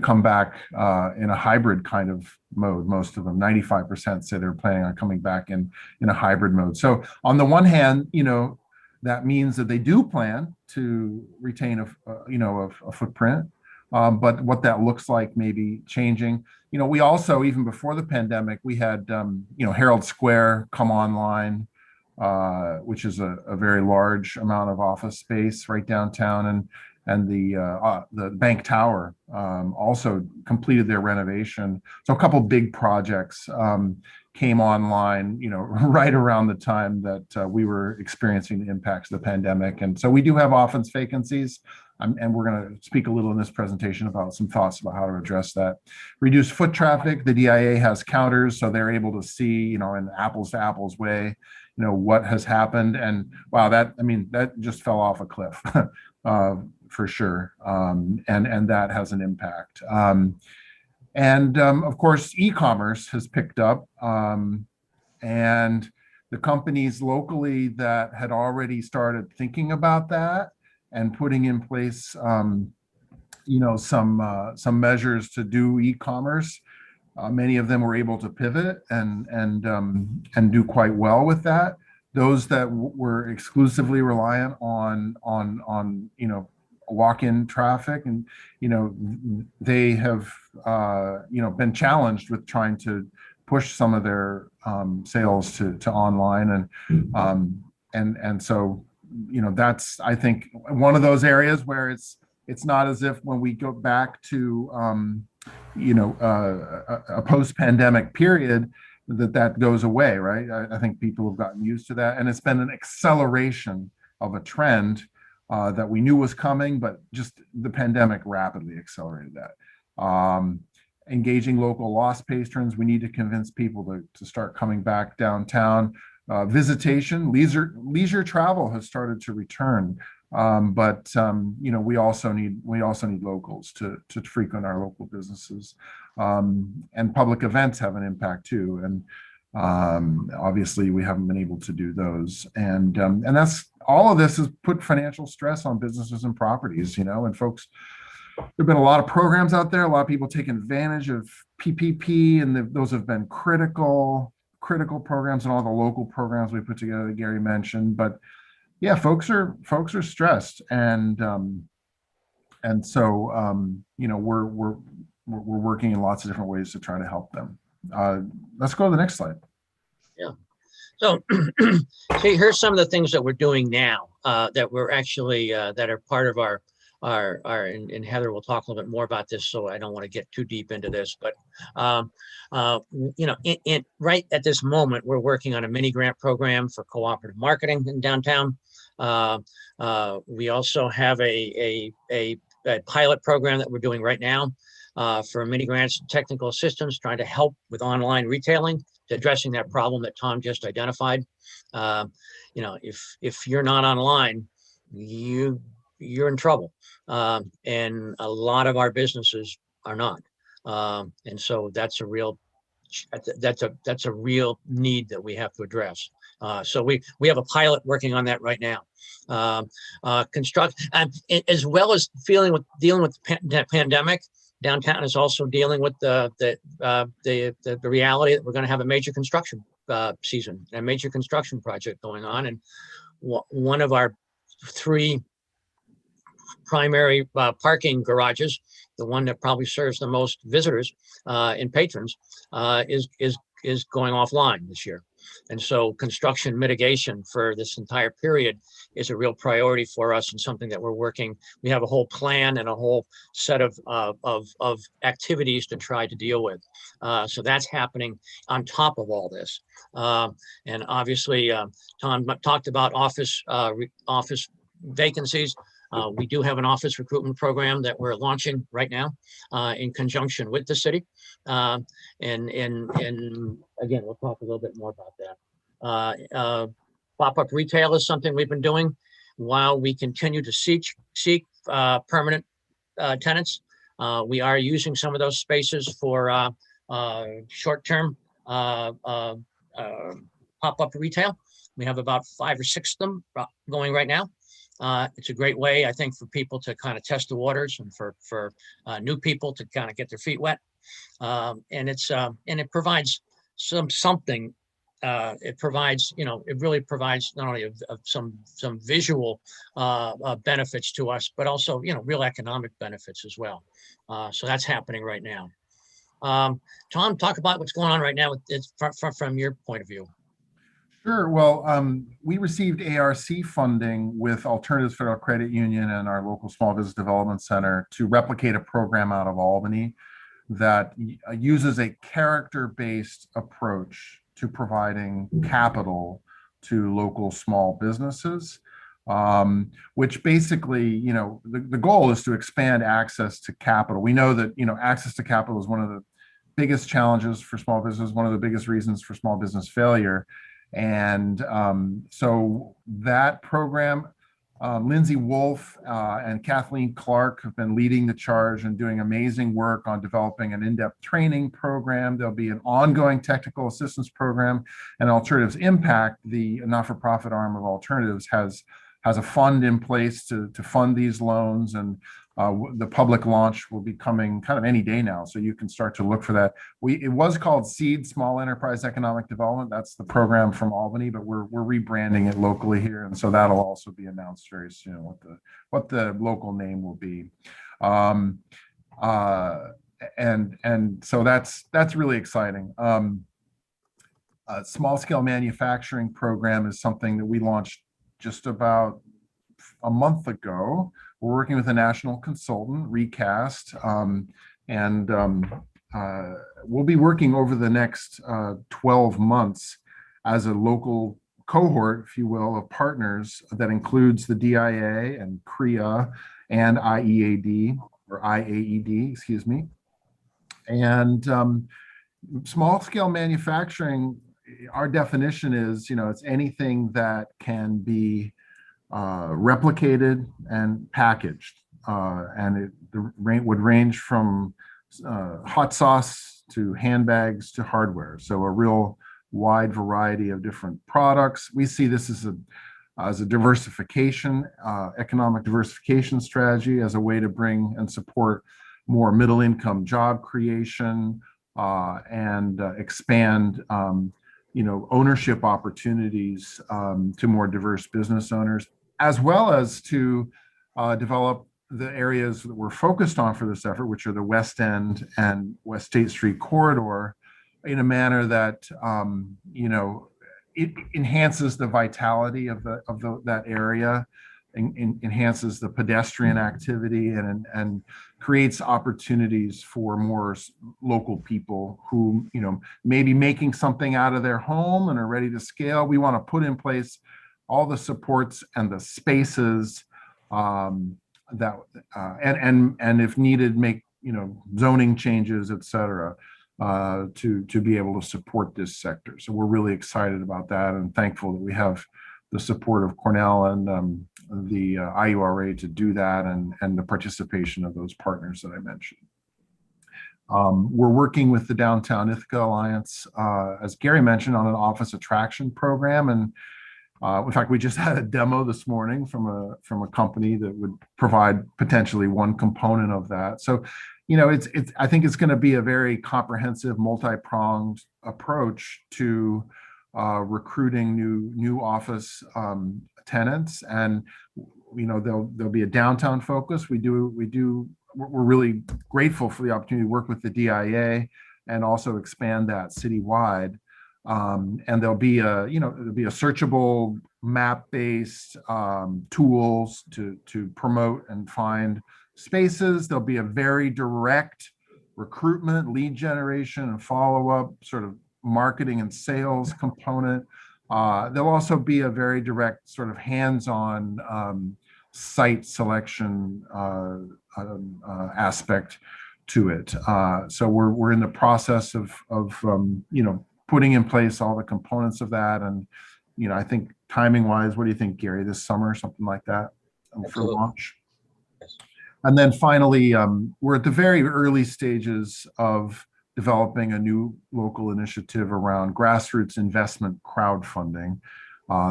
come back in a hybrid kind of mode. Most of them, 95%, say they're planning on coming back in a hybrid mode. So on the one hand, that means that they do plan to retain a footprint. But what that looks like may be changing. We also, even before the pandemic, we had, Herald Square come online, which is a very large amount of office space right downtown, and the Bank Tower also completed their renovation. So a couple big projects came online, right around the time that we were experiencing the impacts of the pandemic. And so we do have office vacancies. And we're going to speak a little in this presentation about some thoughts about how to address that. Reduce foot traffic. The DIA has counters, so they're able to see, in an apples to apples way, what has happened. And wow, that just fell off a cliff for sure. And that has an impact. Of course, e-commerce has picked up. And the companies locally that had already started thinking about that and putting in place, some measures to do e-commerce. Many of them were able to pivot and do quite well with that. Those that were exclusively reliant on walk-in traffic, and they have been challenged with trying to push some of their sales to online, and so. That's, I think, one of those areas where it's not as if when we go back to, a post-pandemic period that goes away, right? I think people have gotten used to that. And it's been an acceleration of a trend that we knew was coming, but just the pandemic rapidly accelerated that. Engaging local lost patrons, we need to convince people to start coming back downtown. Visitation, leisure travel has started to return, but we also need locals to frequent our local businesses, and public events have an impact too. And obviously, we haven't been able to do those, and that's all of this has put financial stress on businesses and properties. And folks, there've been a lot of programs out there, a lot of people taking advantage of PPP, and those have been critical programs, and all the local programs we put together that Gary mentioned. But yeah, folks are stressed, and so we're working in lots of different ways to try to help them. Let's go to the next slide. Yeah. So see, here's some of the things that we're doing now that we're actually that are part of our and Heather will talk a little bit more about this, so I don't want to get too deep into this, but right at this moment, we're working on a mini grant program for cooperative marketing in downtown. We also have a pilot program that we're doing right now for mini grants and technical assistance, trying to help with online retailing, to addressing that problem that Tom just identified. If you're not online, you're in trouble, and a lot of our businesses are not, and so that's a real need that we have to address. So we have a pilot working on that right now. Construct, as well as dealing with the pandemic. Downtown is also dealing with the reality that we're going to have a major construction season, a major construction project going on, and one of our 3 primary parking garages, the one that probably serves the most visitors and patrons, is going offline this year. And so construction mitigation for this entire period is a real priority for us, and something that we're working. We have a whole plan and a whole set of activities to try to deal with. So that's happening on top of all this. And obviously, Tom talked about office vacancies. We do have an office recruitment program that we're launching right now in conjunction with the city. And again, we'll talk a little bit more about that. Pop-up retail is something we've been doing while we continue to seek permanent tenants. We are using some of those spaces for short-term pop-up retail. We have about 5 or 6 of them going right now. It's a great way, I think, for people to kind of test the waters, and for new people to kind of get their feet wet. And it provides something it provides, it really provides not only of some visual benefits to us, but also, real economic benefits as well. So that's happening right now. Tom, talk about what's going on right now from your point of view. Sure. Well, we received ARC funding with Alternatives Federal Credit Union and our local Small Business Development Center to replicate a program out of Albany that uses a character-based approach to providing capital to local small businesses, which basically, the goal is to expand access to capital. We know that, access to capital is one of the biggest challenges for small business, one of the biggest reasons for small business failure. And so that program, Lindsay Wolf and Kathleen Clark have been leading the charge and doing amazing work on developing an in-depth training program. There'll be an ongoing technical assistance program, and Alternatives Impact, the not-for-profit arm of Alternatives, has a fund in place to fund these loans, and the public launch will be coming kind of any day now, so you can start to look for that. It was called SEED, Small Enterprise Economic Development. That's the program from Albany, but we're rebranding it locally here, and so that'll also be announced very soon what the local name will be. And so that's really exciting. Small scale manufacturing program is something that we launched just about a month ago. We're working with a national consultant, Recast, and we'll be working over the next 12 months as a local cohort, if you will, of partners that includes the DIA and CREA and IAED, excuse me. And small scale manufacturing, our definition is, it's anything that can be replicated and packaged, and it would range from hot sauce to handbags to hardware. So a real wide variety of different products. We see this as a diversification, economic diversification strategy, as a way to bring and support more middle income job creation and expand ownership opportunities to more diverse business owners, as well as to develop the areas that we're focused on for this effort, which are the West End and West State Street corridor, in a manner that it enhances the vitality of that area, enhances the pedestrian activity, and creates opportunities for more local people who may be making something out of their home and are ready to scale. We want to put in place all the supports and the spaces that and if needed, make zoning changes, et cetera, to be able to support this sector. So we're really excited about that and thankful that we have the support of Cornell and the IURA to do that, and the participation of those partners that I mentioned. We're working with the Downtown Ithaca Alliance, as Gary mentioned, on an office attraction program, and in fact, we just had a demo this morning from a company that would provide potentially one component of that. So, I think it's going to be a very comprehensive, multi-pronged approach to recruiting new office tenants, and there'll be a downtown focus. We're really grateful for the opportunity to work with the DIA and also expand that citywide. And there'll be a searchable map-based tools to promote and find spaces. There'll be a very direct recruitment, lead generation, and follow-up sort of marketing and sales component. There'll also be a very direct sort of hands-on site selection aspect to it. So we're in the process of putting in place all the components of that. And, I think timing wise, what do you think, Gary, this summer, something like that for launch? Yes. And then finally, we're at the very early stages of developing a new local initiative around grassroots investment crowdfunding.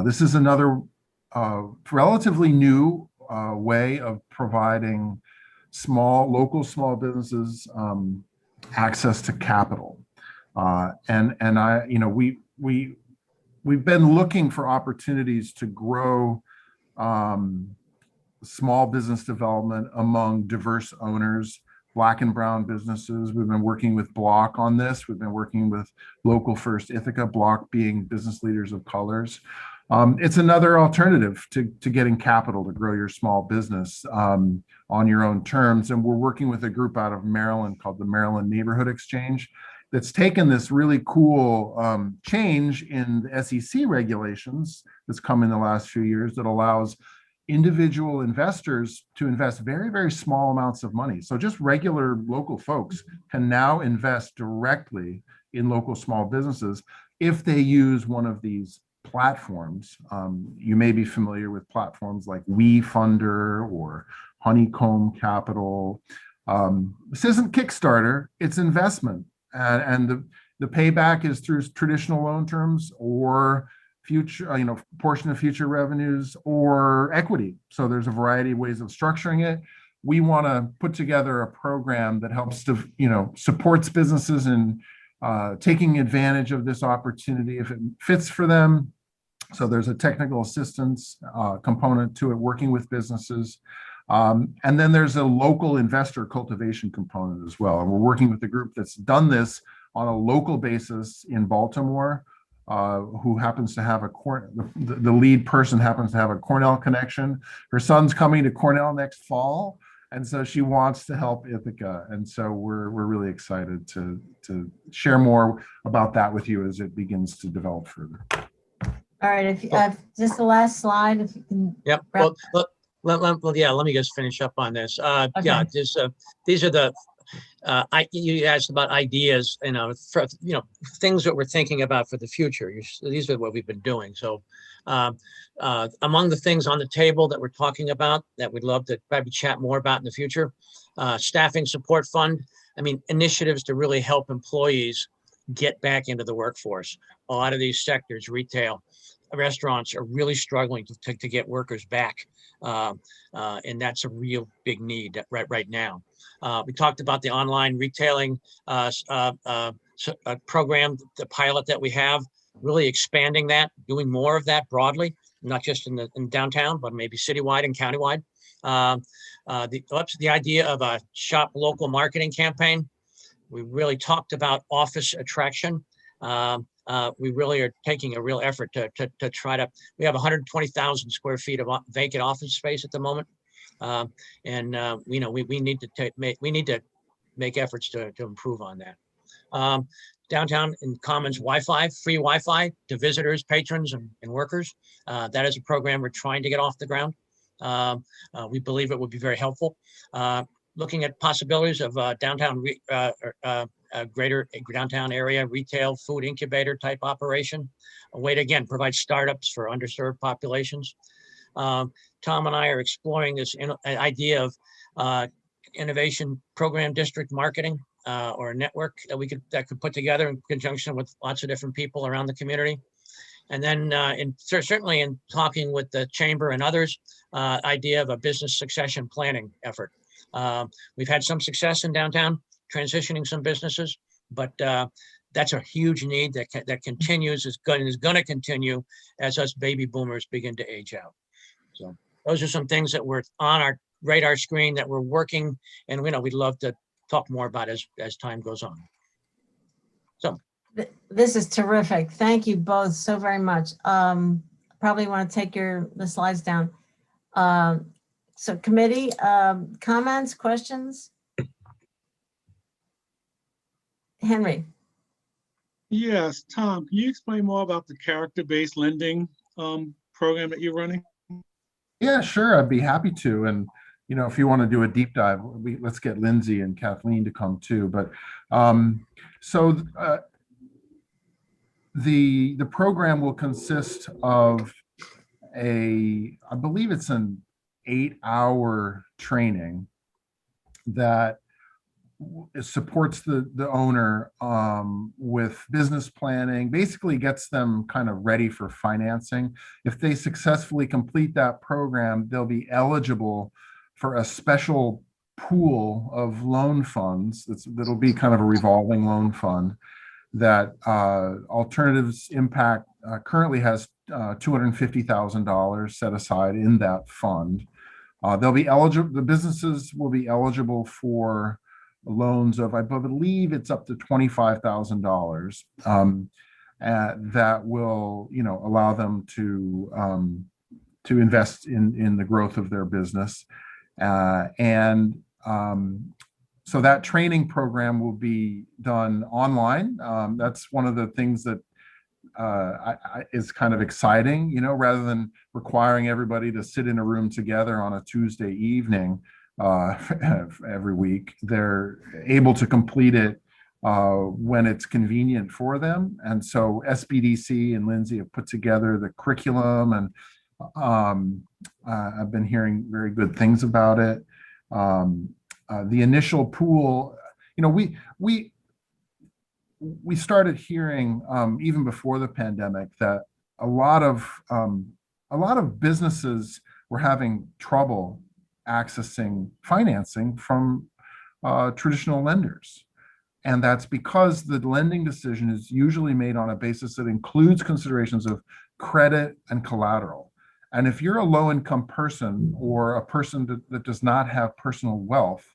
This is another relatively new way of providing local small businesses access to capital. And we've been looking for opportunities to grow small business development among diverse owners, Black and brown businesses. We've been working with Block on this. We've been working with Local First Ithaca, Block being business leaders of colors. It's another alternative to getting capital to grow your small business on your own terms. And we're working with a group out of Maryland called the Maryland Neighborhood Exchange that's taken this really cool change in the SEC regulations that's come in the last few years that allows individual investors to invest very, very small amounts of money. So just regular local folks can now invest directly in local small businesses if they use one of these platforms. You may be familiar with platforms like WeFunder or Honeycomb Capital. This isn't Kickstarter, it's investment. And the payback is through traditional loan terms or future, portion of future revenues or equity. So there's a variety of ways of structuring it. We want to put together a program that helps to, supports businesses in taking advantage of this opportunity if it fits for them. So there's a technical assistance component to it, working with businesses. And then there's a local investor cultivation component as well. And we're working with a group that's done this on a local basis in Baltimore, who happens to have the lead person happens to have a Cornell connection. Her son's coming to Cornell next fall, and so she wants to help Ithaca. And so we're really excited to share more about that with you as it begins to develop further. All right, if just the last slide, if you can. Yep. wrap- Well, let me just finish up on this. Okay. Yeah, these are the you asked about ideas, for, things that we're thinking about for the future. These are what we've been doing. So among the things on the table that we're talking about that we'd love to probably chat more about in the future, staffing support fund. I mean, initiatives to really help employees get back into the workforce. A lot of these sectors, retail, restaurants, are really struggling to get workers back. And that's a real big need right now. We talked about the online retailing program, the pilot that we have, really expanding that, doing more of that broadly, not just in downtown, but maybe citywide and countywide. The idea of a shop local marketing campaign. We really talked about office attraction. We really are taking a real effort to try to. We have 120,000 square feet of vacant office space at the moment, and we need to make efforts to improve on that. Downtown in Commons Wi-Fi, free Wi-Fi to visitors, patrons, and workers. That is a program we're trying to get off the ground. We believe it would be very helpful. Looking at possibilities of downtown, greater downtown area retail food incubator type operation, a way to again provide startups for underserved populations. Tom and I are exploring this idea of innovation program district marketing or a network that could put together in conjunction with lots of different people around the community. And then certainly in talking with the chamber and others, idea of a business succession planning effort. We've had some success in downtown transitioning some businesses, but that's a huge need that continues, is going to continue as us baby boomers begin to age out. So those are some things that were on our radar screen that we're working, and we'd love to talk more about as time goes on. So This is terrific. Thank you both so very much. Probably want to take the slides down. So committee, comments, questions? Henry. Yes, Tom, can you explain more about the character-based lending program that you're running? Yeah, sure. I'd be happy to. And, if you want to do a deep dive, let's get Lindsay and Kathleen to come too. But the program will consist of I believe it's an 8-hour training that supports the owner with business planning, basically gets them kind of ready for financing. If they successfully complete that program, they'll be eligible for a special pool of loan funds that'll be kind of a revolving loan fund that Alternatives Impact currently has $250,000 set aside in that fund. They'll be eligible, the businesses will be eligible for loans of, I believe it's up to $25,000 that will, allow them to invest in the growth of their business. So that training program will be done online. That's one of the things that is kind of exciting, rather than requiring everybody to sit in a room together on a Tuesday evening every week. They're able to complete it when it's convenient for them. And so SBDC and Lindsay have put together the curriculum, and I've been hearing very good things about it. The initial pool, we started hearing even before the pandemic that a lot of businesses were having trouble accessing financing from traditional lenders. And that's because the lending decision is usually made on a basis that includes considerations of credit and collateral. And if you're a low-income person or a person that does not have personal wealth,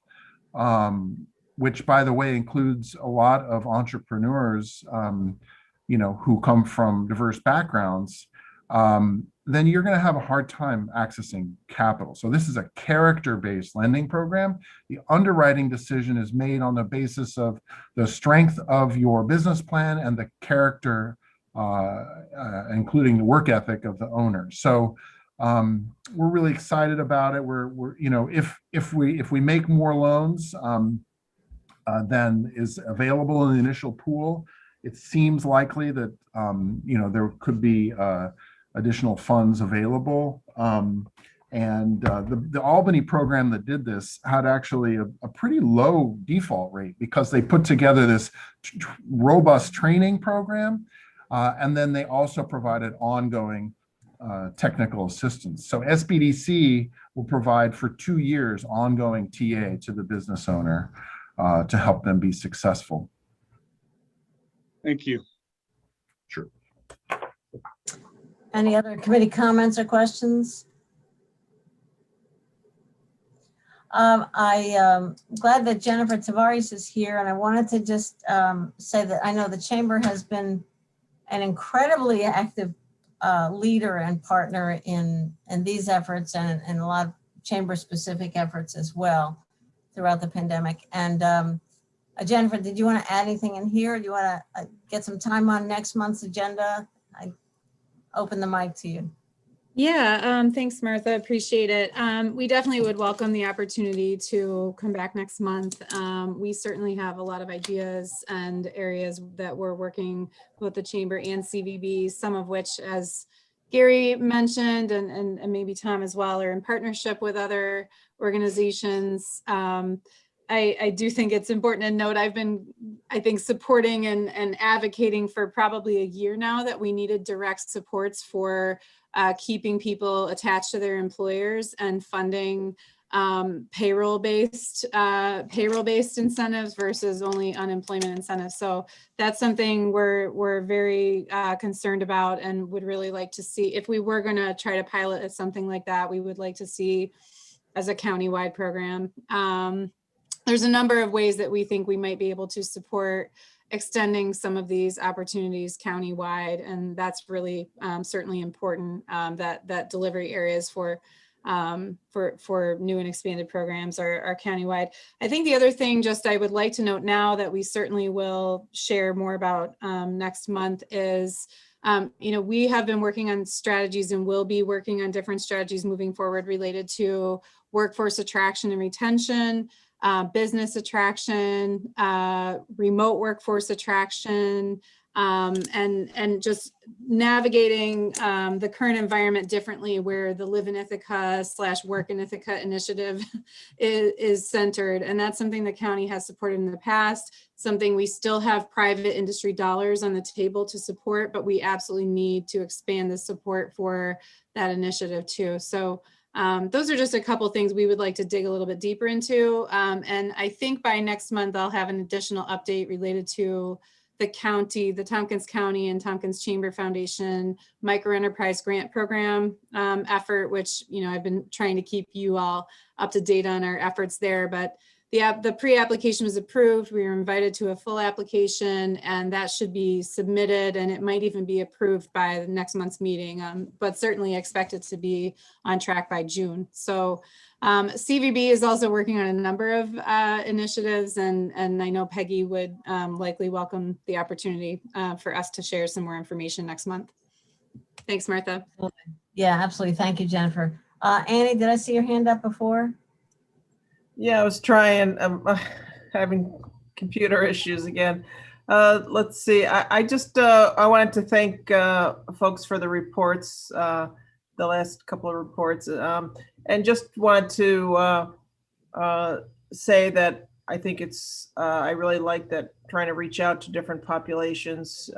which, by the way, includes a lot of entrepreneurs, who come from diverse backgrounds, then you're going to have a hard time accessing capital. So this is a character-based lending program. The underwriting decision is made on the basis of the strength of your business plan and the character, including the work ethic of the owner. So we're really excited about it. We're if we make more loans than is available in the initial pool, it seems likely that there could be additional funds available. The Albany program that did this had actually a pretty low default rate because they put together this robust training program, and then they also provided ongoing technical assistance. So SBDC will provide for 2 years ongoing TA to the business owner to help them be successful. Thank you. Sure. Any other committee comments or questions? I'm glad that Jennifer Tavares is here, and I wanted to just say that I know the Chamber has been an incredibly active leader and partner in these efforts and a lot of Chamber-specific efforts as well throughout the pandemic. And Jennifer, did you want to add anything in here? Do you want to get some time on next month's agenda? I open the mic to you. Yeah, thanks, Martha. Appreciate it. We definitely would welcome the opportunity to come back next month. We certainly have a lot of ideas and areas that we're working with the Chamber and CVB, some of which, as Gary mentioned, and maybe Tom as well, are in partnership with other organizations. I do think it's important to note I've been, I think, supporting and advocating for probably a year now that we needed direct supports for keeping people attached to their employers and funding payroll-based incentives versus only unemployment incentives. So that's something we're very concerned about and would really like to see. If we were going to try to pilot at something like that, we would like to see as a county-wide program. There's a number of ways that we think we might be able to support extending some of these opportunities countywide, and that's really certainly important. That delivery areas for new and expanded programs are countywide. I think the other thing just I would like to note now that we certainly will share more about next month is, we have been working on strategies and will be working on different strategies moving forward related to workforce attraction and retention, business attraction, remote workforce attraction, and just navigating the current environment differently, where the Live in Ithaca / Work in Ithaca initiative is centered. And that's something the county has supported in the past, something we still have private industry dollars on the table to support, but we absolutely need to expand the support for that initiative too. So those are just a couple things we would like to dig a little bit deeper into. And I think by next month, I'll have an additional update related to the county, the Tompkins County and Tompkins Chamber Foundation Micro Enterprise Grant Program effort, which, you know, I've been trying to keep you all up to date on our efforts there. But the pre-application was approved. We were invited to a full application, and that should be submitted, and it might even be approved by the next month's meeting, but certainly expect it to be on track by June. So CVB is also working on a number of initiatives, and I know Peggy would likely welcome the opportunity for us to share some more information next month. Thanks, Martha. Yeah, absolutely. Thank you, Jennifer. Annie, did I see your hand up before? Yeah, I was trying, having computer issues again. Let's see, I just, I wanted to thank folks for the reports, the last couple of reports, and just wanted to say that I think it's, I really like that trying to reach out to different populations,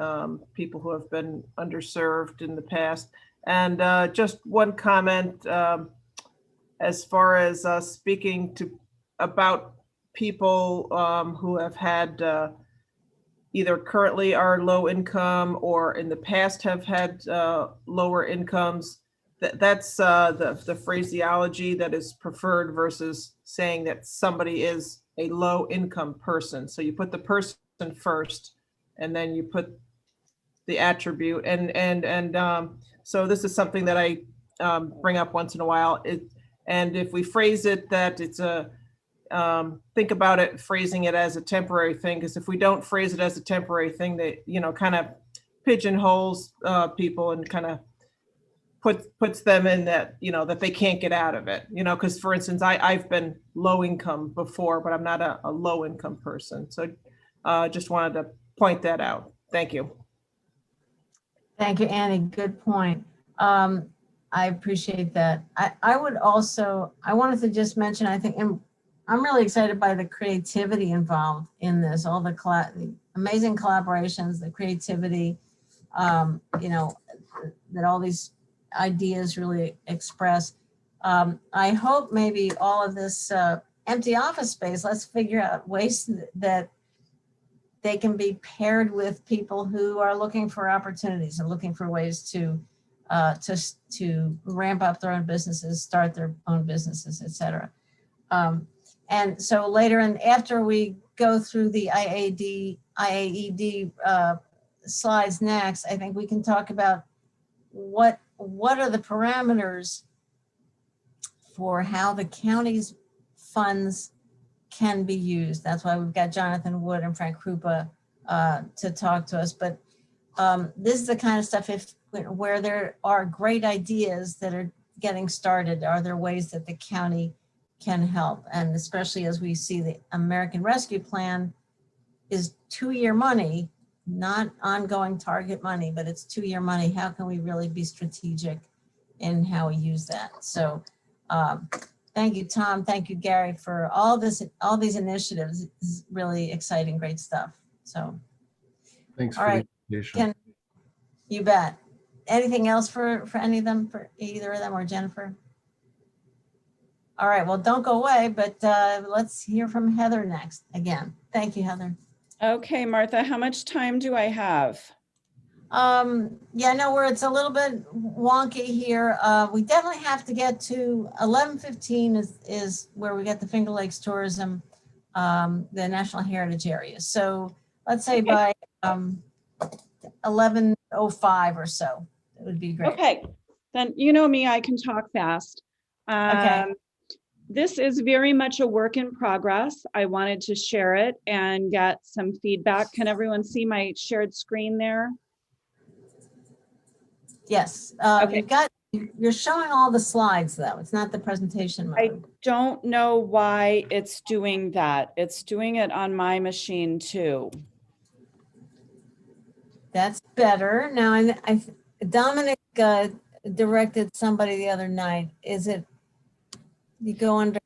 people who have been underserved in the past. And just one comment, as far as speaking about people who have had either currently are low income or in the past have had lower incomes. That's the phraseology that is preferred versus saying that somebody is a low income person. So you put the person first, and then you put the attribute. And so this is something that I bring up once in a while. And if we phrase it that it's a think about it, phrasing it as a temporary thing, because if we don't phrase it as a temporary thing, that, you know, kind of pigeonholes people and kind of puts them in that, you know, that they can't get out of it, you know, because for instance, I've been low income before, but I'm not a low income person. So just wanted to point that out. Thank you. Thank you, Annie. Good point. I appreciate that. I would also, I wanted to just mention, I think, and I'm really excited by the creativity involved in this, all the amazing collaborations, the creativity, you know, that all these ideas really express. I hope maybe all of this empty office space, let's figure out ways that they can be paired with people who are looking for opportunities and looking for ways to ramp up their own businesses, start their own businesses, et cetera. And so later, and after we go through the IAED slides next, I think we can talk about what are the parameters for how the county's funds can be used. That's why we've got Jonathan Wood and Frank Krupa to talk to us. But this is the kind of stuff where there are great ideas that are getting started. Are there ways that the county can help? And especially as we see the American Rescue Plan is 2-year money, not ongoing target money, but it's 2-year money. How can we really be strategic in how we use that? So thank you, Tom. Thank you, Gary, for all these initiatives. It's really exciting, great stuff. So Thanks all for right. the invitation. You bet. Anything else for any of them, for either of them or Jennifer? All right, well, don't go away, but let's hear from Heather next again. Thank you, Heather. Okay, Martha, how much time do I have? Yeah, no, where it's a little bit wonky here. We definitely have to get to 11:15 is where we get the Finger Lakes Tourism, the National Heritage Area. So let's say by 11:05 or so, it would be great. Okay, then you know me, I can talk fast. Okay. This is very much a work in progress. I wanted to share it and get some feedback. Can everyone see my shared screen there? Yes. Okay. You're showing all the slides though. It's not the presentation mode. I don't know why it's doing that. It's doing it on my machine too. That's better. Now, Dominic directed somebody the other night. Is it, you go under?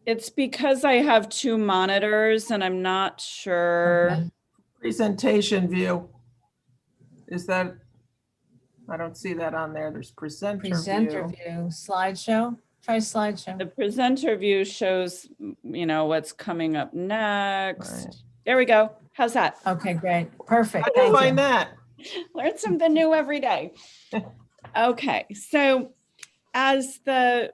It's because I have 2 monitors and I'm not sure. Okay. Presentation view. Is that, I don't see that on there. There's presenter View, slideshow. Try slideshow. The presenter view shows, you know, what's coming up next. Right. There we go. How's that? Okay, great. Perfect. How do you Thank find you. that? Learn something new every day. Okay, so as the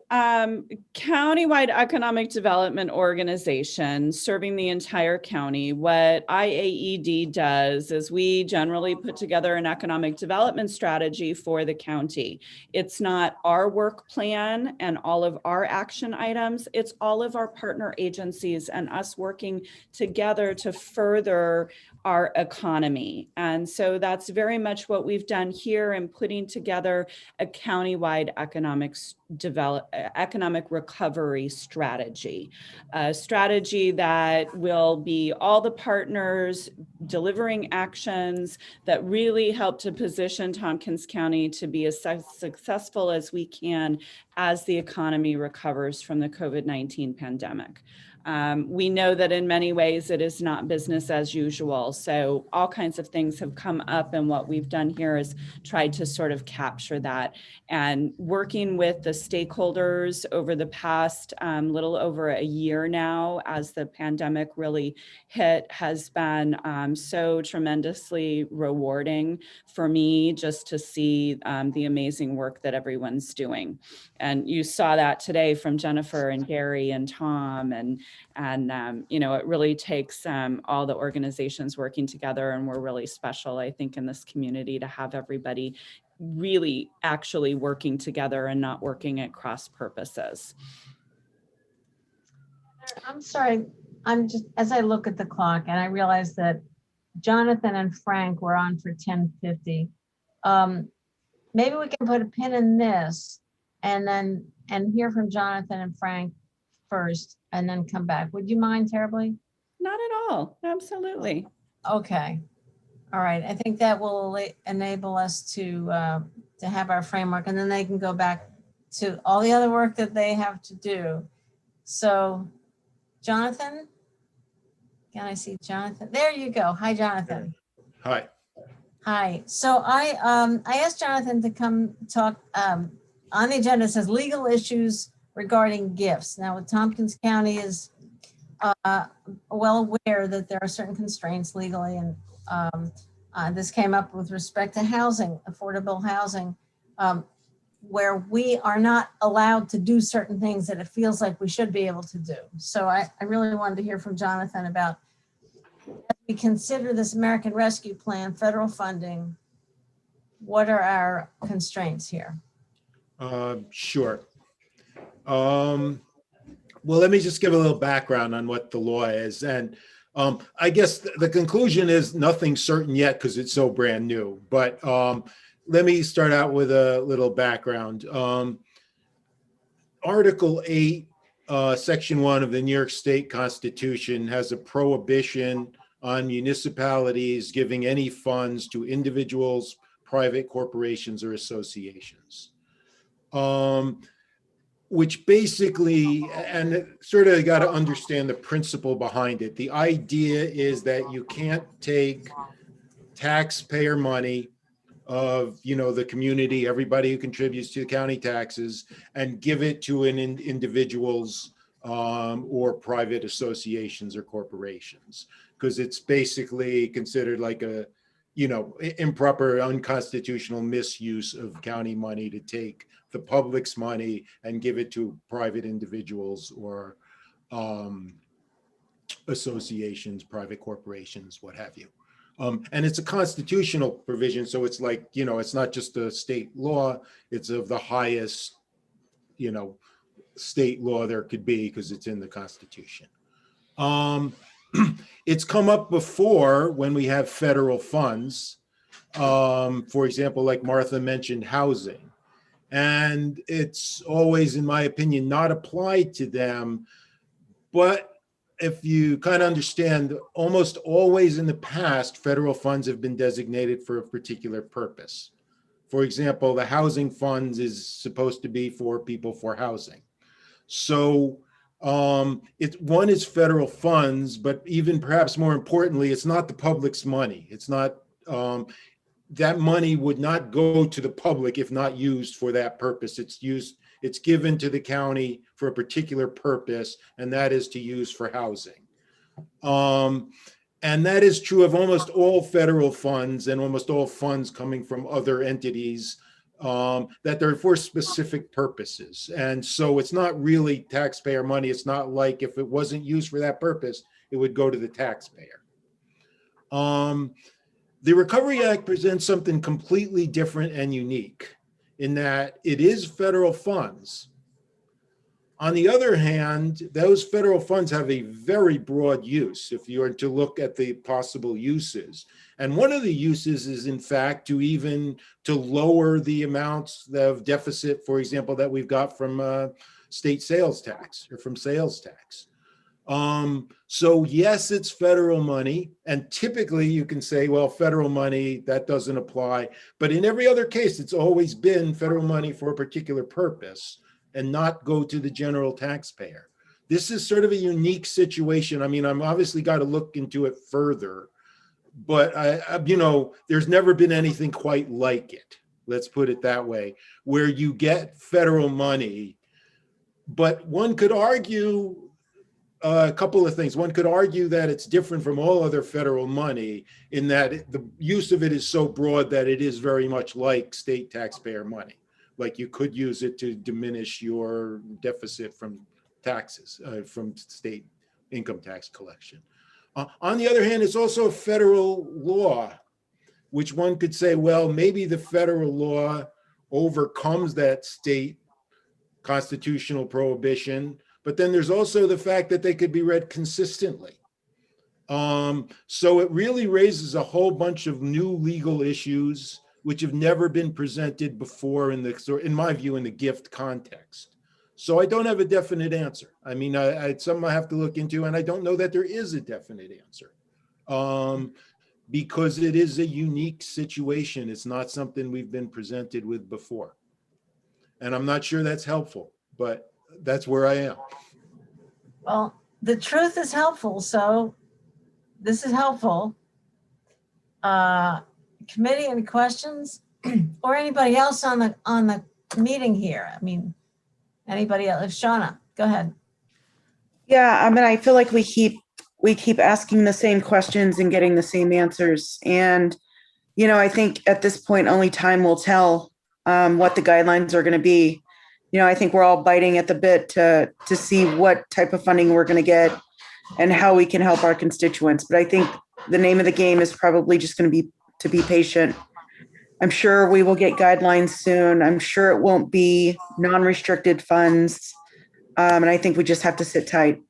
countywide economic development organization serving the entire county, what IAED does is we generally put together an economic development strategy for the county. It's not our work plan and all of our action items, it's all of our partner agencies and us working together to further our economy. And so that's very much what we've done here in putting together a countywide economic recovery strategy, a strategy that will be all the partners delivering actions that really help to position Tompkins County to be as successful as we can as the economy recovers from the COVID-19 pandemic. We know that in many ways it is not business as usual. So all kinds of things have come up, and what we've done here is tried to sort of capture that. And working with the stakeholders over the past little over a year now, as the pandemic really hit, has been so tremendously rewarding for me just to see the amazing work that everyone's doing. And you saw that today from Jennifer and Gary and Tom, and you know, it really takes all the organizations working together, and we're really special, I think, in this community to have everybody really actually working together and not working at cross purposes. I'm sorry, I'm just, as I look at the clock and I realize that Jonathan and Frank were on for 10:50. Maybe we can put a pin in this and hear from Jonathan and Frank first and then come back. Would you mind terribly? Not at all. Absolutely. Okay. All right. I think that will enable us to have our framework, and then they can go back to all the other work that they have to do. So, Jonathan, can I see Jonathan? There you go. Hi, Jonathan. Hi. Hi. So I asked Jonathan to come talk on the agenda. It says legal issues regarding gifts. Now, Tompkins County is well aware that there are certain constraints legally, and this came up with respect to housing, affordable housing, where we are not allowed to do certain things that it feels like we should be able to do. So I really wanted to hear from Jonathan about, as we consider this American Rescue Plan, federal funding, what are our constraints here? Sure. Well, let me just give a little background on what the law is. And I guess the conclusion is nothing certain yet because it's so brand new. But let me start out with a little background. Article 8, Section 1 of the New York State Constitution has a prohibition on municipalities giving any funds to individuals, private corporations, or associations. Which basically, and sort of got to understand the principle behind it. The idea is that you can't take taxpayer money of, you know, the community, everybody who contributes to the county taxes, and give it to an individuals or private associations or corporations, because it's basically considered like a, you know, improper, unconstitutional misuse of county money to take the public's money and give it to private individuals or associations, private corporations, what have you. And it's a constitutional provision. So it's like, you know, it's not just a state law, it's of the highest, you know, state law there could be because it's in the Constitution. It's come up before when we have federal funds, for example, like Martha mentioned, housing. And it's always, in my opinion, not applied to them. But if you kind of understand, almost always in the past, federal funds have been designated for a particular purpose. For example, the housing funds is supposed to be for people for housing. So one is federal funds, but even perhaps more importantly, it's not the public's money. It's not, that money would not go to the public if not used for that purpose. It's given to the county for a particular purpose, and that is to use for housing. And that is true of almost all federal funds and almost all funds coming from other entities, that they're for specific purposes. And so it's not really taxpayer money. It's not like if it wasn't used for that purpose, it would go to the taxpayer. The Recovery Act presents something completely different and unique in that it is federal funds. On the other hand, those federal funds have a very broad use if you are to look at the possible uses. And one of the uses is, in fact, to lower the amounts of deficit, for example, that we've got from state sales tax or from sales tax. So yes, it's federal money. And typically you can say, well, federal money, that doesn't apply. But in every other case, it's always been federal money for a particular purpose and not go to the general taxpayer. This is sort of a unique situation. I mean, I'm obviously got to look into it further, but there's never been anything quite like it. Let's put it that way, where you get federal money, but one could argue a couple of things. One could argue that it's different from all other federal money in that the use of it is so broad that it is very much like state taxpayer money. Like you could use it to diminish your deficit from taxes, from state income tax collection. On the other hand, it's also a federal law, which one could say, well, maybe the federal law overcomes that state constitutional prohibition, but then there's also the fact that they could be read consistently. So it really raises a whole bunch of new legal issues which have never been presented before in my view, in the gift context. So I don't have a definite answer. I mean, it's something I have to look into, and I don't know that there is a definite answer because it is a unique situation. It's not something we've been presented with before. And I'm not sure that's helpful, but that's where I am. Well, the truth is helpful, so this is helpful. Committee, any questions? Or anybody else on the meeting here? I mean, anybody else? Shauna, go ahead. Yeah, I mean, I feel like we keep asking the same questions and getting the same answers. And, I think at this point, only time will tell what the guidelines are going to be. I think we're all biting at the bit to see what type of funding we're going to get and how we can help our constituents. But I think the name of the game is probably just going to be patient. I'm sure we will get guidelines soon. I'm sure it won't be non-restricted funds. And I think we just have to sit tight.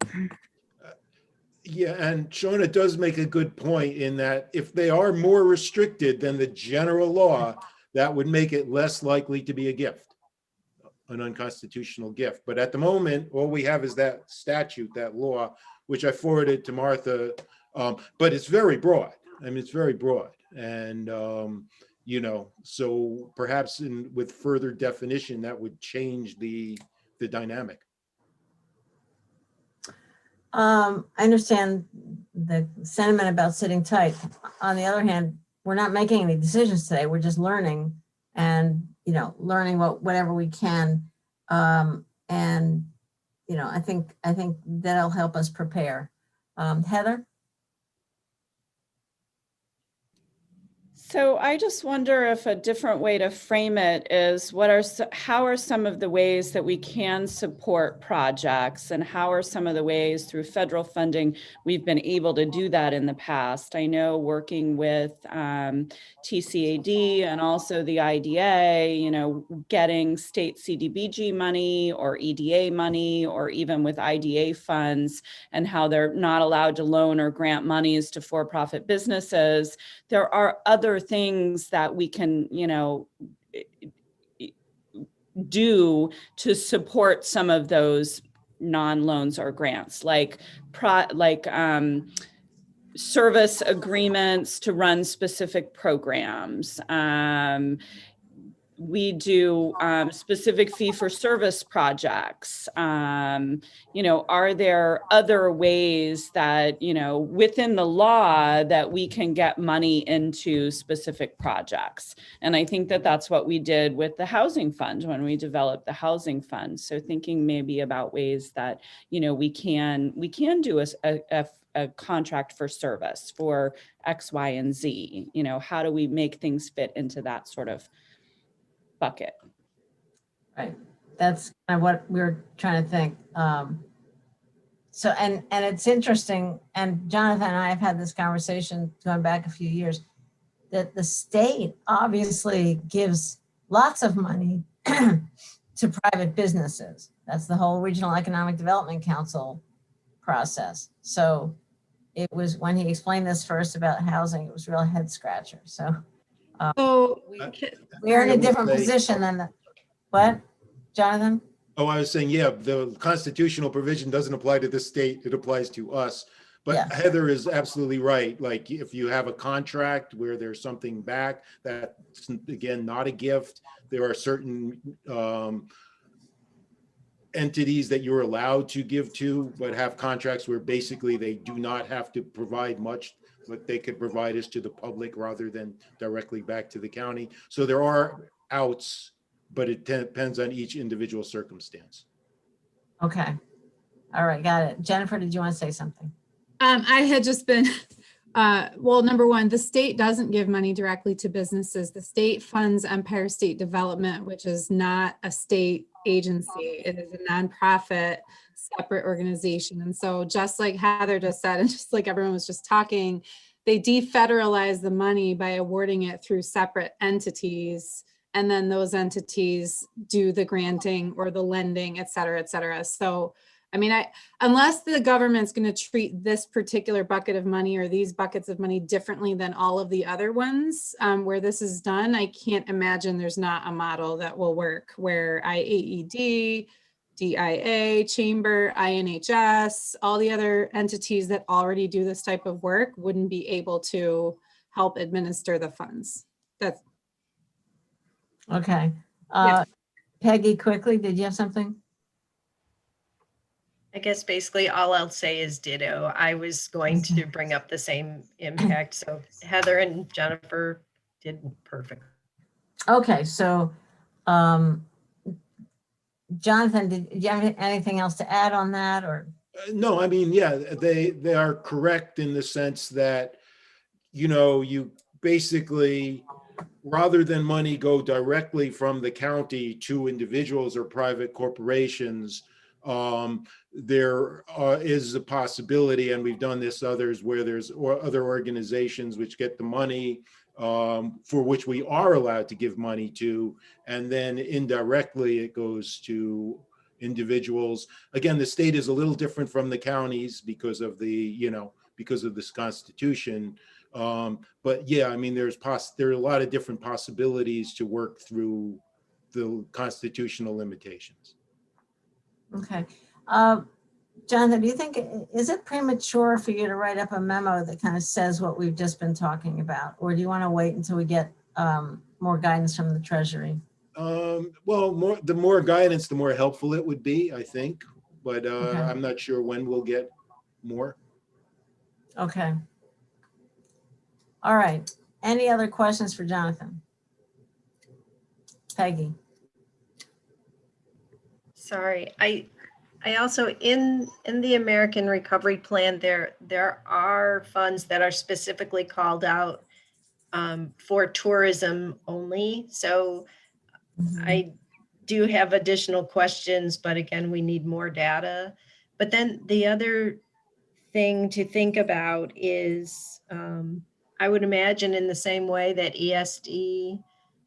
Yeah, and Shauna does make a good point in that if they are more restricted than the general law, that would make it less likely to be a gift, an unconstitutional gift. But at the moment, all we have is that statute, that law, which I forwarded to Martha, but it's very broad. I mean, it's very broad. And, so perhaps with further definition, that would change the dynamic. I understand the sentiment about sitting tight. On the other hand, we're not making any decisions today. We're just learning and, learning whatever we can. I think that'll help us prepare. Heather? So I just wonder if a different way to frame it is how are some of the ways that we can support projects, and how are some of the ways through federal funding we've been able to do that in the past? I know working with TCAT and also the IDA, getting state CDBG money or EDA money, or even with IDA funds, and how they're not allowed to loan or grant monies to for-profit businesses. There are other things that we can, do to support some of those non-loans or grants, like service agreements to run specific programs. We do specific fee-for-service projects. Are there other ways that, within the law that we can get money into specific projects? And I think that that's what we did with the housing fund when we developed the housing fund. So thinking maybe about ways that, we can do a contract for service for X, Y, and Z. You know, how do we make things fit into that sort of bucket? Right. That's kind of what we're trying to think. So, and it's interesting, and Jonathan and I have had this conversation going back a few years, that the state obviously gives lots of money to private businesses. That's the whole Regional Economic Development Council process. So it was, when he explained this first about housing, it was a real head scratcher. So So we're in I a will different say- position than the, what, Jonathan? Oh, I was saying, yeah, the constitutional provision doesn't apply to the state, it applies to us. But Yeah. Heather is absolutely right. Like, if you have a contract where there's something back, that's, again, not a gift. There are certain entities that you're allowed to give to, but have contracts where basically they do not have to provide much. What they could provide is to the public rather than directly back to the county. So there are outs, but it depends on each individual circumstance. Okay. All right, got it. Jennifer, did you want to say something? I had just been, well, number one, the state doesn't give money directly to businesses. The state funds Empire State Development, which is not a state agency. It is a nonprofit, separate organization. And so just like Heather just said, and just like everyone was just talking, they defederalize the money by awarding it through separate entities. And then those entities do the granting or the lending, et cetera, et cetera. So, I mean, unless the government's going to treat this particular bucket of money or these buckets of money differently than all of the other ones where this is done, I can't imagine there's not a model that will work where IAED, DIA, Chamber, INHS, all the other entities that already do this type of work wouldn't be able to help administer the funds. That's Okay. Yeah. Peggy, quickly, did you have something? I guess basically all I'll say is ditto. I was going to bring up the same impact. So Heather and Jennifer did perfect. Okay, so Jonathan, did you have anything else to add on that, or? No, I mean, yeah, they are correct in the sense that, you know, you basically, rather than money go directly from the county to individuals or private corporations, there is a possibility, and we've done this others, where there's other organizations which get the money for which we are allowed to give money to, and then indirectly it goes to individuals. Again, the state is a little different from the counties because of the, you know, because of this constitution. But yeah, I mean, there are a lot of different possibilities to work through the constitutional limitations. Okay. Jonathan, do you think, is it premature for you to write up a memo that kind of says what we've just been talking about? Or do you want to wait until we get more guidance from the Treasury? Well, the more guidance, the more helpful it would be, I think. But Okay. I'm not sure when we'll get more. Okay. All right. Any other questions for Jonathan? Peggy? Sorry, I also in the American Recovery Plan, there are funds that are specifically called out for tourism only. So I do have additional questions, but again, we need more data. But then the other thing to think about is I would imagine in the same way that ESD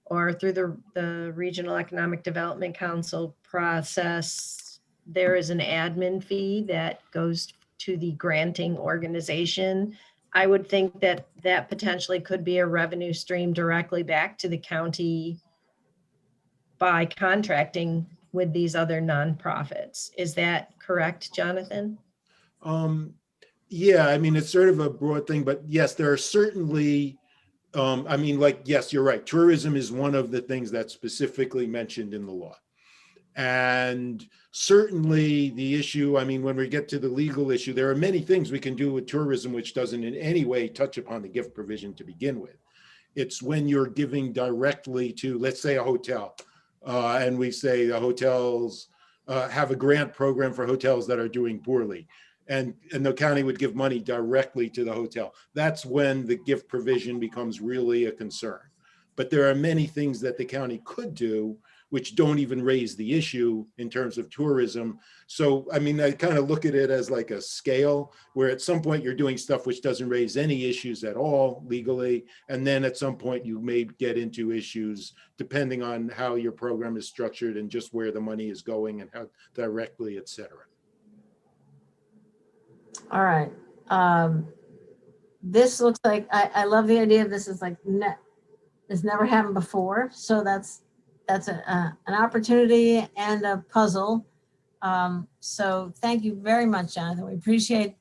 or through the Regional Economic Development Council process, there is an admin fee that goes to the granting organization. I would think that that potentially could be a revenue stream directly back to the county by contracting with these other nonprofits. Is that correct, Jonathan? Yeah, I mean, it's sort of a broad thing, but yes, there are certainly, I mean, like, yes, you're right. Tourism is one of the things that's specifically mentioned in the law. And certainly the issue, I mean, when we get to the legal issue, there are many things we can do with tourism which doesn't in any way touch upon the gift provision to begin with. It's when you're giving directly to, let's say, a hotel, and we say the hotels have a grant program for hotels that are doing poorly. and the county would give money directly to the hotel. That's when the gift provision becomes really a concern. But there are many things that the county could do which don't even raise the issue in terms of tourism. So, I mean, I kind of look at it as like a scale where at some point you're doing stuff which doesn't raise any issues at all legally. And then at some point you may get into issues depending on how your program is structured and just where the money is going and how directly, et cetera. All right. This looks like, I love the idea of this is like, it's never happened before. So that's an opportunity and a puzzle. So thank you very much, Jonathan. We appreciate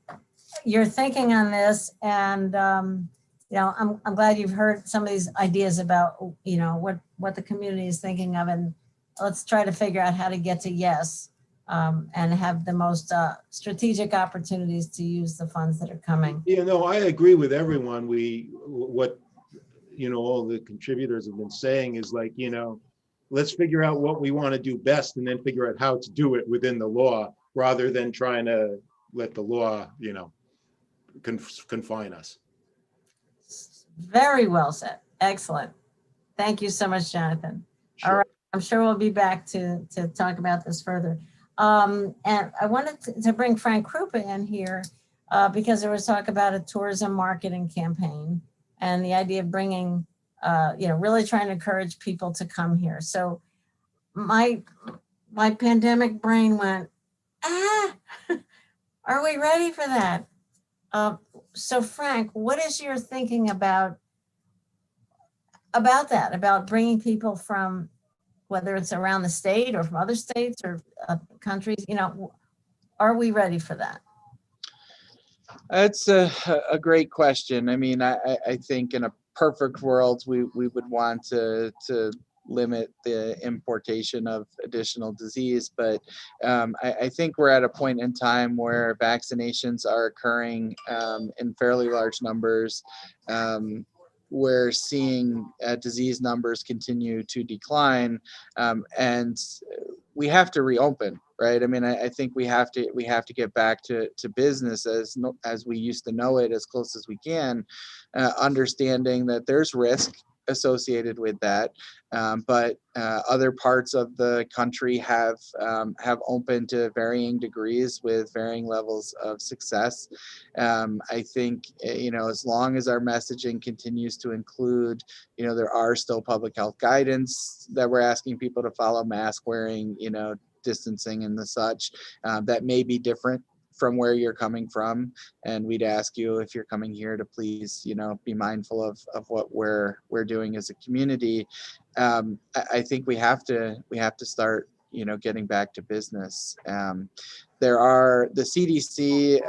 your thinking on this. And, you know, I'm glad you've heard some of these ideas about, you know, what the community is thinking of, and let's try to figure out how to get to yes, and have the most strategic opportunities to use the funds that are coming. You know, I agree with everyone. What, you know, all the contributors have been saying is like, you know, let's figure out what we want to do best and then figure out how to do it within the law rather than trying to let the law, you know, confine us. Very well said. Excellent. Thank you so much, Jonathan. Sure. All right. I'm sure we'll be back to talk about this further. And I wanted to bring Frank Krupa in here because there was talk about a tourism marketing campaign and the idea of bringing, you know, really trying to encourage people to come here. So my pandemic brain went, are we ready for that? So Frank, what is your thinking about that, about bringing people from, whether it's around the state or from other states or countries, you know, are we ready for that? That's a great question. I mean, I think in a perfect world, we would want to limit the importation of additional disease, but I think we're at a point in time where vaccinations are occurring in fairly large numbers. We're seeing disease numbers continue to decline, and we have to reopen, right? I mean, I think we have to get back to business as we used to know it, as close as we can, understanding that there's risk associated with that, but other parts of the country have opened to varying degrees with varying levels of success. I think, you know, as long as our messaging continues to include, you know, there are still public health guidance that we're asking people to follow, mask wearing, you know, distancing and the such, that may be different from where you're coming from, and we'd ask you, if you're coming here, to please, you know, be mindful of what we're doing as a community. I think we have to start, you know, getting back to business. There are the CDC.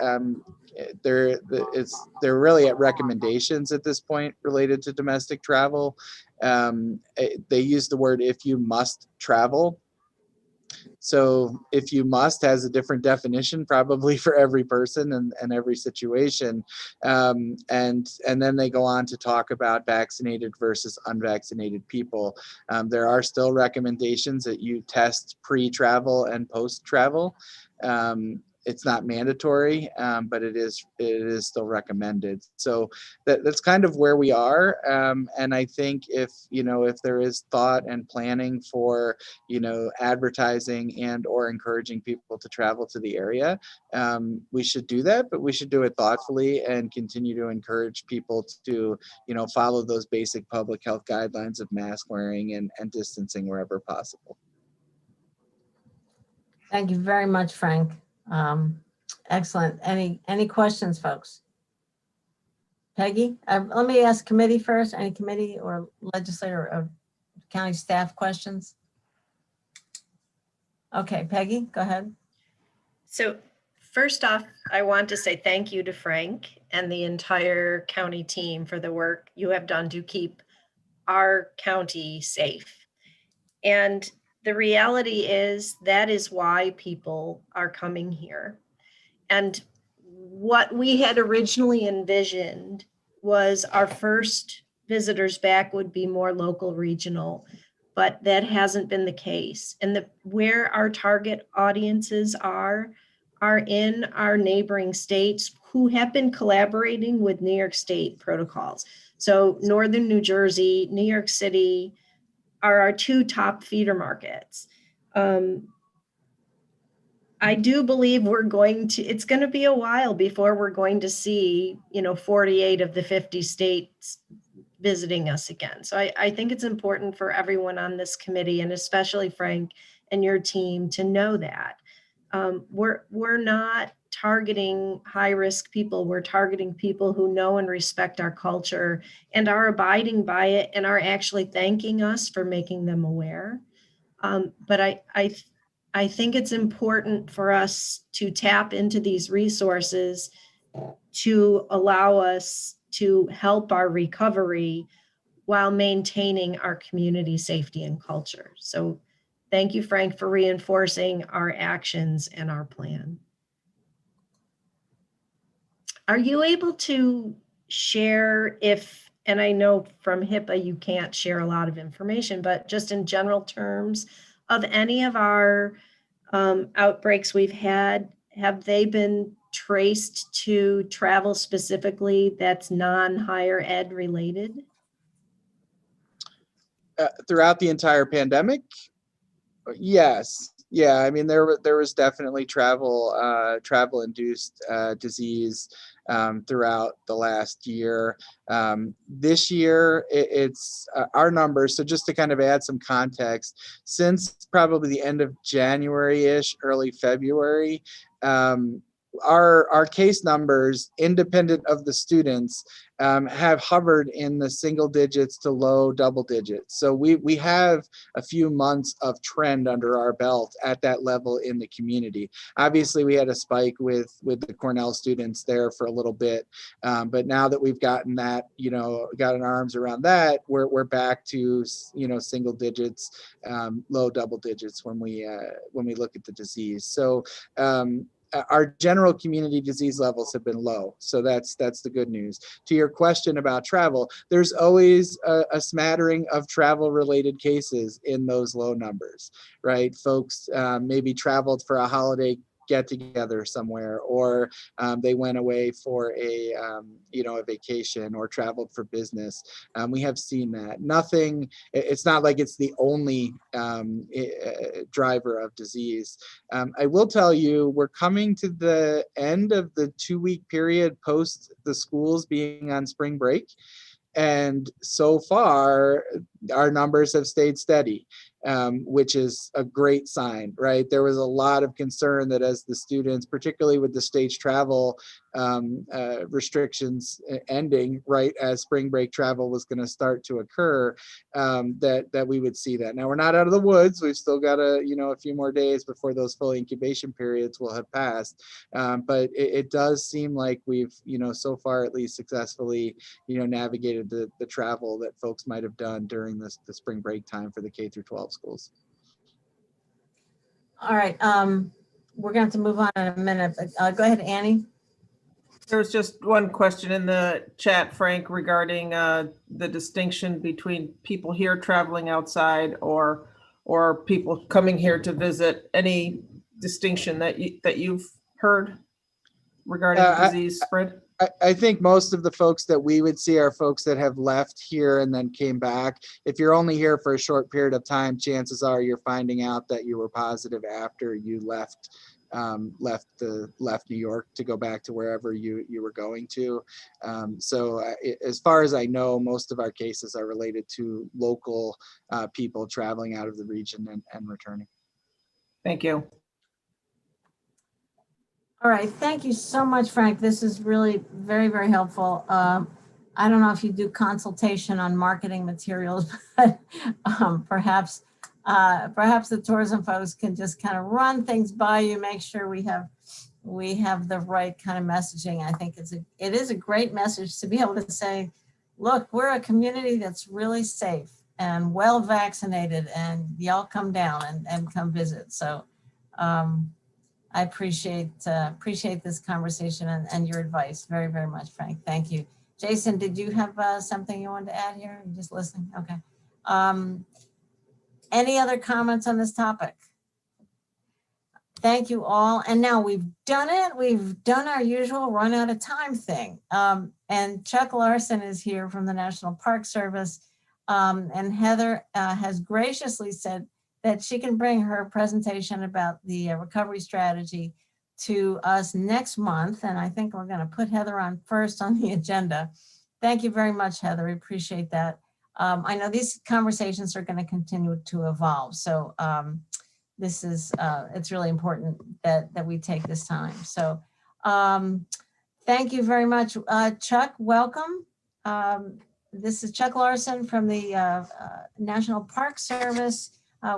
They're really at recommendations at this point related to domestic travel. They use the word "if you must travel." So if you must has a different definition probably for every person and every situation. And then they go on to talk about vaccinated versus unvaccinated people. There are still recommendations that you test pre-travel and post-travel. It's not mandatory, but it is still recommended. So that's kind of where we are. And I think if there is thought and planning for, you know, advertising and or encouraging people to travel to the area, we should do that, but we should do it thoughtfully and continue to encourage people to, you know, follow those basic public health guidelines of mask wearing and distancing wherever possible. Thank you very much, Frank. Excellent. Any questions, folks? Peggy, let me ask committee first. Any committee or legislator or county staff questions? Okay, Peggy, go ahead. So first off, I want to say thank you to Frank and the entire county team for the work you have done to keep our county safe. And the reality is that is why people are coming here. And what we had originally envisioned was our first visitors back would be more local, regional, but that hasn't been the case. And where our target audiences are are in our neighboring states who have been collaborating with New York State protocols. So Northern New Jersey, New York City are our two top feeder markets. I do believe it's going to be a while before we're going to see, 48 of the 50 states visiting us again. So I think it's important for everyone on this committee, and especially Frank and your team, to know that we're not targeting high-risk people. We're targeting people who know and respect our culture and are abiding by it and are actually thanking us for making them aware. But I think it's important for us to tap into these resources to allow us to help our recovery while maintaining our community safety and culture. So thank you, Frank, for reinforcing our actions and our plan. Are you able to share and I know from HIPAA you can't share a lot of information, but just in general terms, of any of our outbreaks we've had, have they been traced to travel specifically that's non-higher ed related? Throughout the entire pandemic? Yes. Yeah, I mean, there was definitely travel-induced disease throughout the last year. This year, it's our numbers. So just to kind of add some context, since probably the end of January-ish, early February, our case numbers, independent of the students, have hovered in the single digits to low double digits. So we have a few months of trend under our belt at that level in the community. Obviously, we had a spike with the Cornell students there for a little bit, but now that we've gotten that, gotten our arms around that, we're back to single digits, low double digits when we look at the disease. So. Our general community disease levels have been low. So that's the good news. To your question about travel, there's always a smattering of travel related cases in those low numbers, right? Folks maybe traveled for a holiday get together somewhere, or they went away for a vacation or traveled for business. We have seen that. Nothing, it's not like it's the only driver of disease. I will tell you, we're coming to the end of the 2-week period post the schools being on spring break. And so far, our numbers have stayed steady, which is a great sign, right? There was a lot of concern that as the students, particularly with the stage travel restrictions ending, right as spring break travel was going to start to occur, that we would see that. Now, we're not out of the woods. We've still got a few more days before those full incubation periods will have passed. But it does seem like we've, so far at least successfully, navigated the travel that folks might have done during the spring break time for the K through 12 schools. All right, we're going to have to move on in a minute, but go ahead, Annie. There's just one question in the chat, Frank, regarding the distinction between people here traveling outside or people coming here to visit. Any distinction that you've heard regarding disease spread? I think most of the folks that we would see are folks that have left here and then came back. If you're only here for a short period of time, chances are you're finding out that you were positive after you left New York to go back to wherever you were going to. So as far as I know, most of our cases are related to local people traveling out of the region and returning. Thank you. All right, thank you so much, Frank. This is really very, very helpful. I don't know if you do consultation on marketing materials, but perhaps the tourism folks can just kind of run things by you, make sure we have the right kind of messaging. I think it is a great message to be able to say, look, we're a community that's really safe and well vaccinated, and y'all come down and come visit. So I appreciate this conversation and your advice very, very much, Frank. Thank you. Jason, did you have something you wanted to add here? You're just listening? Okay. Any other comments on this topic? Thank you all. And now we've done it. We've done our usual run out of time thing. And Chuck Larson is here from the National Park Service. And Heather has graciously said that she can bring her presentation about the recovery strategy to us next month. And I think we're going to put Heather on first on the agenda. Thank you very much, Heather. We appreciate that. I know these conversations are going to continue to evolve. So this is, it's really important that we take this time. So thank you very much. Chuck, welcome. This is Chuck Larson from the National Park Service,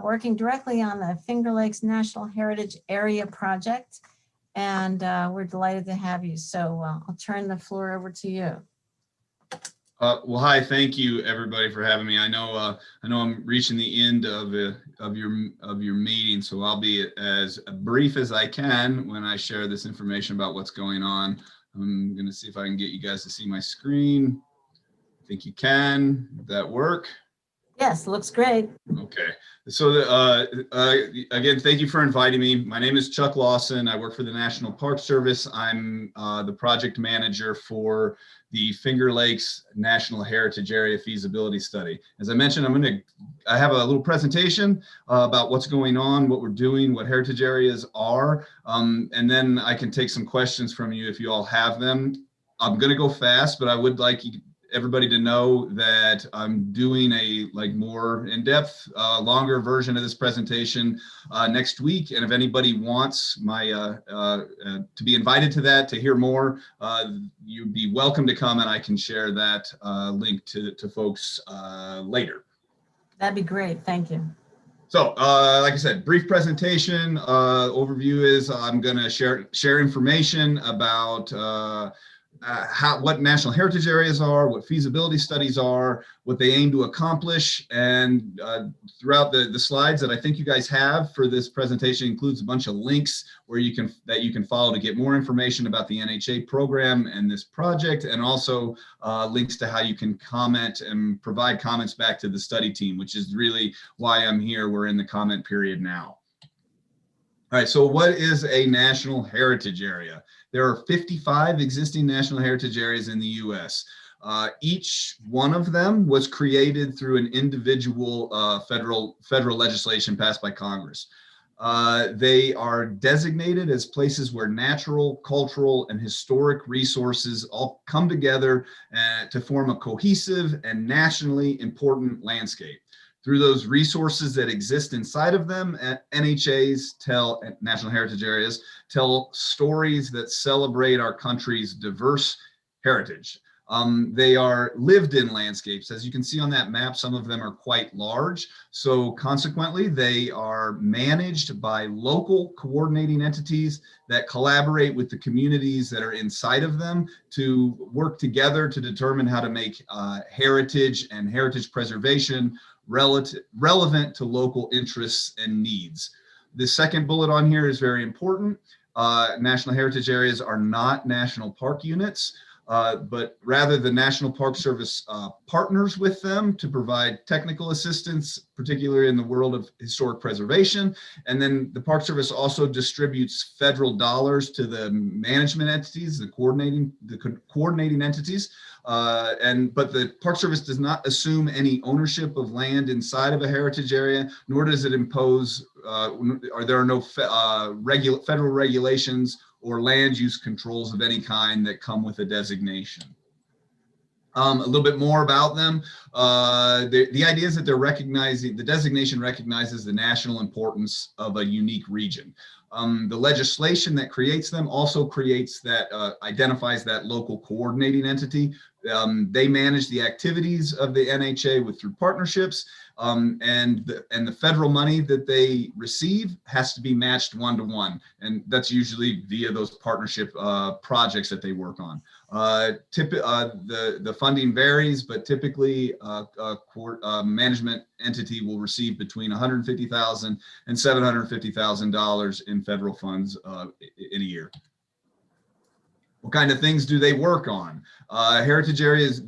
working directly on the Finger Lakes National Heritage Area project. And we're delighted to have you. So I'll turn the floor over to you. Well, hi, thank you everybody for having me. I know I'm reaching the end of your meeting, so I'll be as brief as I can when I share this information about what's going on. I'm going to see if I can get you guys to see my screen. I think you can. Did that work? Yes, looks great. Okay. So again, thank you for inviting me. My name is Chuck Lawson. I work for the National Park Service. I'm the project manager for the Finger Lakes National Heritage Area Feasibility Study. As I mentioned, I have a little presentation about what's going on, what we're doing, what heritage areas are, and then I can take some questions from you if you all have them. I'm going to go fast, but I would like everybody to know that I'm doing a more in-depth, longer version of this presentation next week. And if anybody wants to be invited to that, to hear more, you'd be welcome to come, and I can share that link to folks later. That'd be great. Thank you. So, like I said, brief presentation. Overview is I'm going to share information about what national heritage areas are, what feasibility studies are, what they aim to accomplish. And throughout the slides that I think you guys have for this presentation includes a bunch of links where you can follow to get more information about the NHA program and this project, and also links to how you can comment and provide comments back to the study team, which is really why I'm here. We're in the comment period now. All right, so what is a national heritage area? There are 55 existing national heritage areas in the US. Each one of them was created through an individual federal legislation passed by Congress. They are designated as places where natural, cultural, and historic resources all come together to form a cohesive and nationally important landscape. Through those resources that exist inside of them, NHAs National Heritage Areas tell stories that celebrate our country's diverse heritage. They are lived-in landscapes. As you can see on that map, some of them are quite large. So consequently, they are managed by local coordinating entities that collaborate with the communities that are inside of them to work together to determine how to make heritage and heritage preservation relevant to local interests and needs. The second bullet on here is very important. National heritage areas are not national park units, but rather the National Park Service partners with them to provide technical assistance, particularly in the world of historic preservation. And then the Park Service also distributes federal dollars to the management entities, the coordinating entities. But the Park Service does not assume any ownership of land inside of a heritage area, nor does it impose, or there are no federal regulations or land use controls of any kind that come with a designation. A little bit more about them. The idea is that the designation recognizes the national importance of a unique region. The legislation that creates them also creates that, identifies that local coordinating entity. They manage the activities of the NHA through partnerships, and the federal money that they receive has to be matched one-to-one, and that's usually via those partnership projects that they work on. The funding varies, but typically a management entity will receive between $150,000 and $750,000 in federal funds in a year. What kind of things do they work on? Heritage areas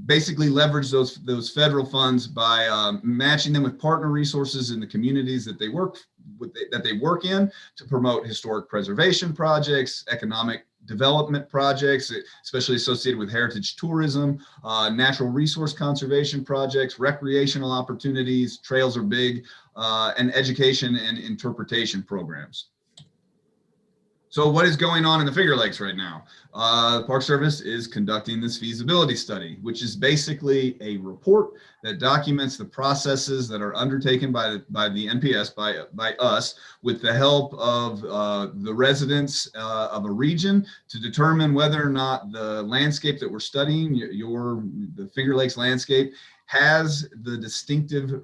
basically leverage those federal funds by matching them with partner resources in the communities that they work in to promote historic preservation projects, economic development projects, especially associated with heritage tourism, natural resource conservation projects, recreational opportunities, trails are big, and education and interpretation programs. So what is going on in the Finger Lakes right now? The Park Service is conducting this feasibility study, which is basically a report that documents the processes that are undertaken by the NPS, by us, with the help of the residents of a region to determine whether or not the landscape that we're studying, the Finger Lakes landscape, has the distinctive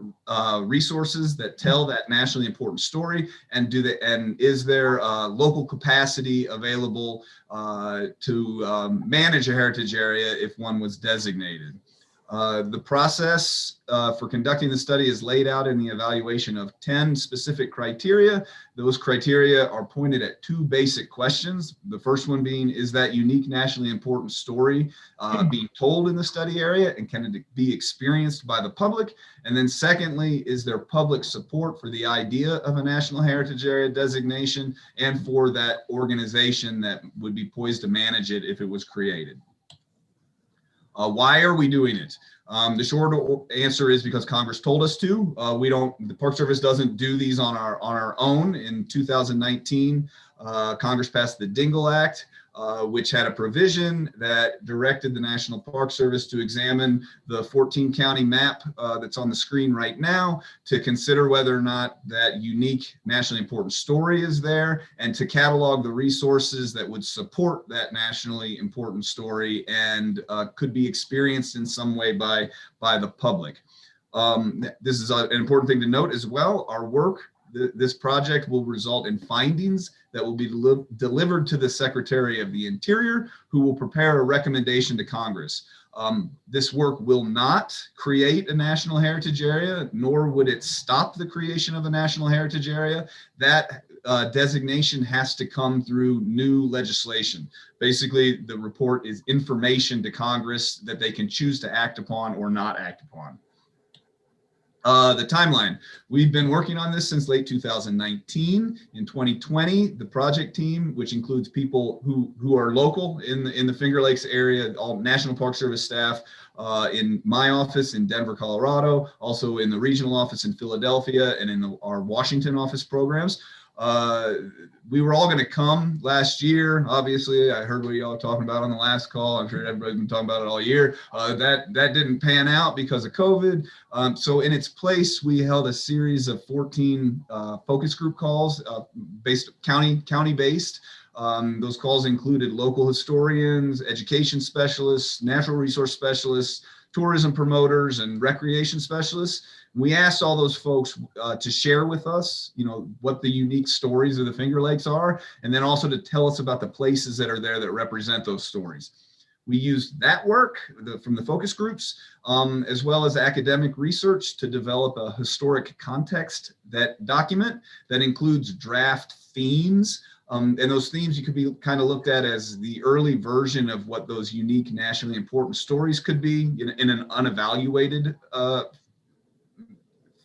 resources that tell that nationally important story, and is there local capacity available to manage a heritage area if one was designated. The process for conducting the study is laid out in the evaluation of 10 specific criteria. Those criteria are pointed at 2 basic questions. The first one being, is that unique nationally important story being told in the study area, and can it be experienced by the public? And then secondly, is there public support for the idea of a National Heritage Area designation and for that organization that would be poised to manage it if it was created? Why are we doing it? The short answer is because Congress told us to. The Park Service doesn't do these on our own. In 2019, Congress passed the Dingell Act, which had a provision that directed the National Park Service to examine the 14 county map that's on the screen right now, to consider whether or not that unique nationally important story is there, and to catalog the resources that would support that nationally important story and could be experienced in some way by the public. This is an important thing to note as well. Our work, this project, will result in findings that will be delivered to the Secretary of the Interior, who will prepare a recommendation to Congress. This work will not create a national heritage area, nor would it stop the creation of a national heritage area. That designation has to come through new legislation. Basically, the report is information to Congress that they can choose to act upon or not act upon. The timeline. We've been working on this since late 2019. In 2020, the project team, which includes people who are local in the Finger Lakes area, all National Park Service staff, in my office in Denver, Colorado, also in the regional office in Philadelphia, and in our Washington office programs. We were all going to come last year. Obviously, I heard what y'all were talking about on the last call. I'm sure everybody's been talking about it all year. That didn't pan out because of COVID. So in its place, we held a series of 14 focus group calls, county-based. Those calls included local historians, education specialists, natural resource specialists, tourism promoters, and recreation specialists. We asked all those folks to share with us, what the unique stories of the Finger Lakes are, and then also to tell us about the places that are there that represent those stories. We used that work from the focus groups, as well as academic research, to develop a historic context document that includes draft themes. And those themes you could be kind of looked at as the early version of what those unique nationally important stories could be in an unevaluated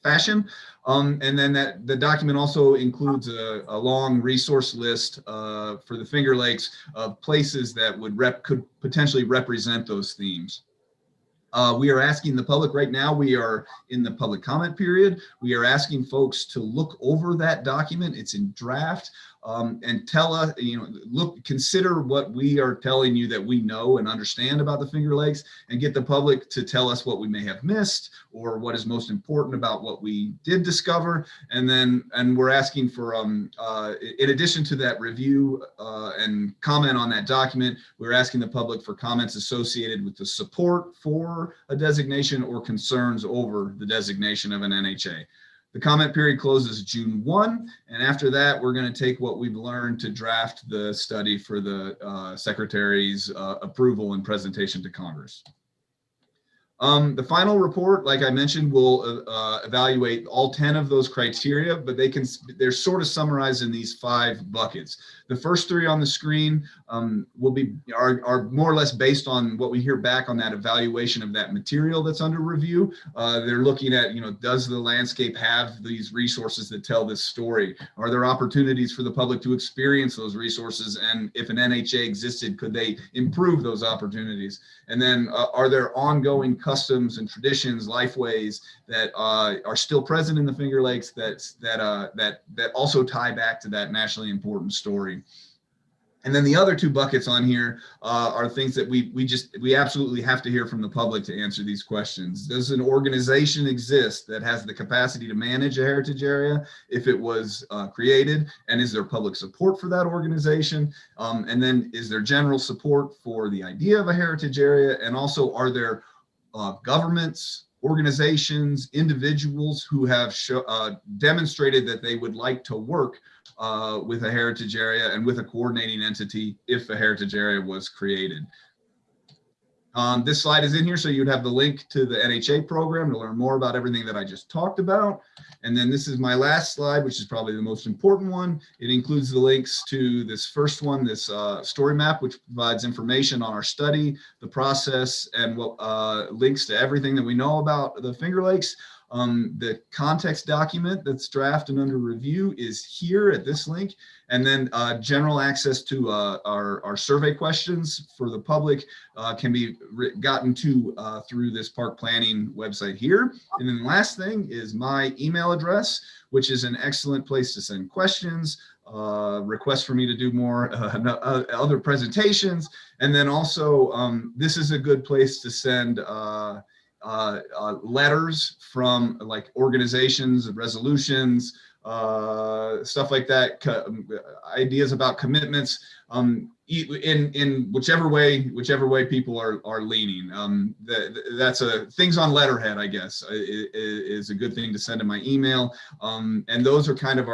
fashion. And then the document also includes a long resource list for the Finger Lakes of places that could potentially represent those themes. We are asking the public right now, we are in the public comment period. We are asking folks to look over that document. It's in draft, and tell us, consider what we are telling you that we know and understand about the Finger Lakes, and get the public to tell us what we may have missed or what is most important about what we did discover. And we're asking for, in addition to that review and comment on that document, we're asking the public for comments associated with the support for a designation or concerns over the designation of an NHA. The comment period closes June 1, and after that, we're going to take what we've learned to draft the study for the Secretary's approval and presentation to Congress. The final report, like I mentioned, will evaluate all 10 of those criteria, but they're sort of summarized in these 5 buckets. The first 3 on the screen are more or less based on what we hear back on that evaluation of that material that's under review. They're looking at, does the landscape have these resources that tell this story? Are there opportunities for the public to experience those resources? And if an NHA existed, could they improve those opportunities? And then are there ongoing customs and traditions, lifeways that are still present in the Finger Lakes that also tie back to that nationally important story? And then the other 2 buckets on here are things that we absolutely have to hear from the public to answer these questions. Does an organization exist that has the capacity to manage a heritage area if it was created? And is there public support for that organization? And then is there general support for the idea of a heritage area? And also, are there governments, organizations, individuals who have demonstrated that they would like to work with a heritage area and with a coordinating entity if a heritage area was created. This slide is in here, so you'd have the link to the NHA program to learn more about everything that I just talked about. And then this is my last slide, which is probably the most important one. It includes the links to this first one, this story map, which provides information on our study, the process, and links to everything that we know about the Finger Lakes. The context document that's drafted and under review is here at this link. And then general access to our survey questions for the public can be gotten to through this park planning website here. And then the last thing is my email address, which is an excellent place to send questions, requests for me to do more other presentations. And then also, this is a good place to send letters from like organizations, resolutions, stuff like that, ideas about commitments, in whichever way people are leaning. That's things on letterhead, I guess, is a good thing to send to my email. And those are kind of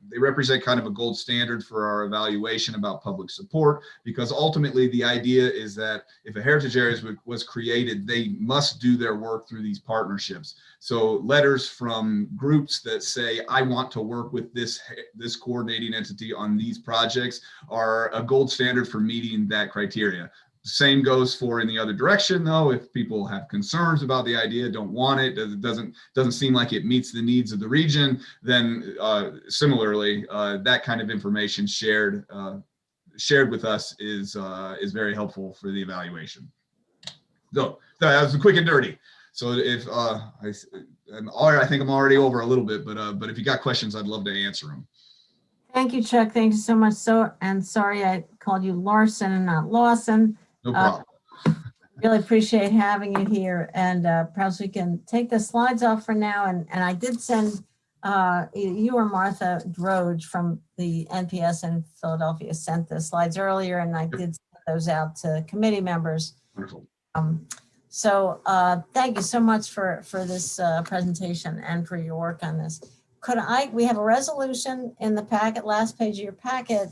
they represent kind of a gold standard for our evaluation about public support, because ultimately the idea is that if a heritage area was created, they must do their work through these partnerships. So letters from groups that say, I want to work with this coordinating entity on these projects are a gold standard for meeting that criteria. Same goes for in the other direction, though. If people have concerns about the idea, don't want it, doesn't seem like it meets the needs of the region, then similarly, that kind of information shared with us is very helpful for the evaluation. So that was quick and dirty. So if I think I'm already over a little bit, but if you got questions, I'd love to answer them. Thank you, Chuck. Thank you so much. And sorry I called you Larson and not Lawson. No problem. Really appreciate having you here, and perhaps we can take the slides off for now. And I did send you or Martha Droge from the NPS in Philadelphia sent the slides earlier, and I did send those out to committee members. Wonderful. So thank you so much for this presentation and for your work on this. We have a resolution in the packet, last page of your packet,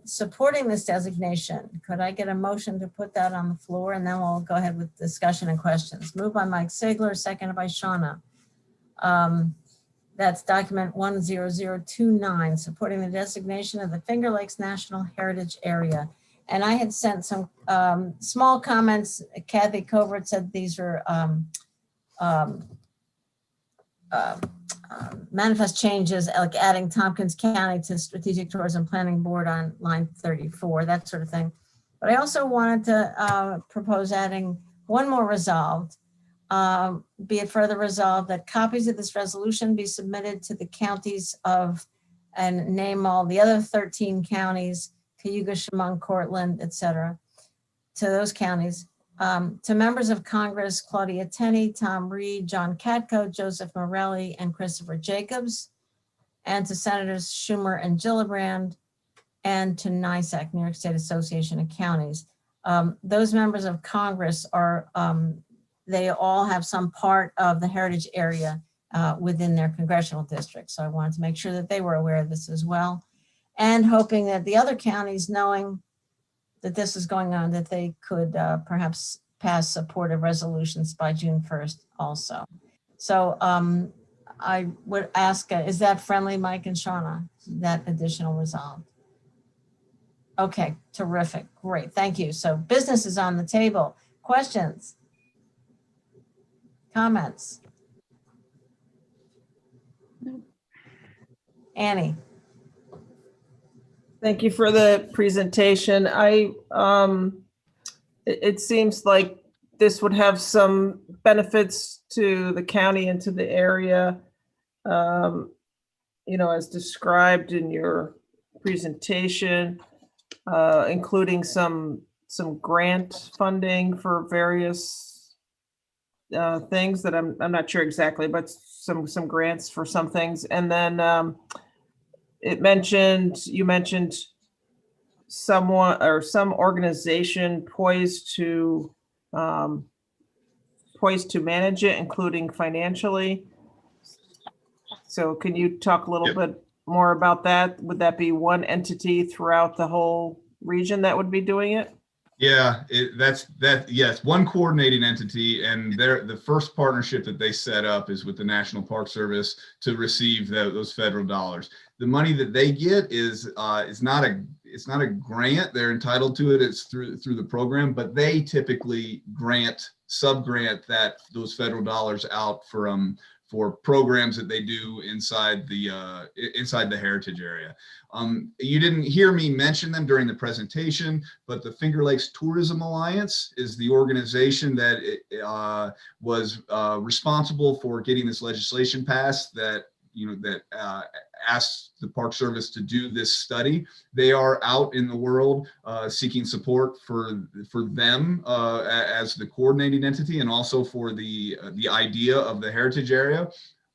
supporting this designation. Could I get a motion to put that on the floor, and then we'll go ahead with discussion and questions. Moved by Mike Sigler, seconded by Shauna. That's document 10029, supporting the designation of the Finger Lakes National Heritage Area. And I had sent some small comments. Kathy Covert said these were manifest changes, like adding Tompkins County to Strategic Tourism Planning Board on line 34, that sort of thing. But I also wanted to propose adding one more resolved. Be it further resolved that copies of this resolution be submitted to the counties of, and name all the other 13 counties, Cayuga, Chemung, Cortland, etc., to those counties. To members of Congress, Claudia Tenney, Tom Reed, John Katko, Joseph Morelli, and Christopher Jacobs, and to Senators Schumer and Gillibrand, and to NYSAC, New York State Association of Counties. Those members of Congress are, they all have some part of the heritage area within their congressional district. So I wanted to make sure that they were aware of this as well, and hoping that the other counties, knowing that this is going on, that they could perhaps pass supportive resolutions by June 1st also. So I would ask, is that friendly, Mike and Shauna, that additional resolve? Okay, terrific, great, thank you. So business is on the table. Questions? Comments? Annie? Thank you for the presentation. It seems like this would have some benefits to the county and to the area, as described in your presentation, including some grant funding for various things that I'm not sure exactly, but some grants for some things. And then you mentioned someone or some organization poised to manage it, including financially. So can you talk a little bit more about that? Would that be one entity throughout the whole region that would be doing it? Yeah, yes, one coordinating entity, and the first partnership that they set up is with the National Park Service to receive those federal dollars. The money that they get is not a grant. They're entitled to it. It's through the program, but they typically sub-grant those federal dollars out for programs that they do inside the heritage area. You didn't hear me mention them during the presentation, but the Finger Lakes Tourism Alliance is the organization that was responsible for getting this legislation passed that asked the Park Service to do this study. They are out in the world seeking support for them as the coordinating entity, and also for the idea of the heritage area.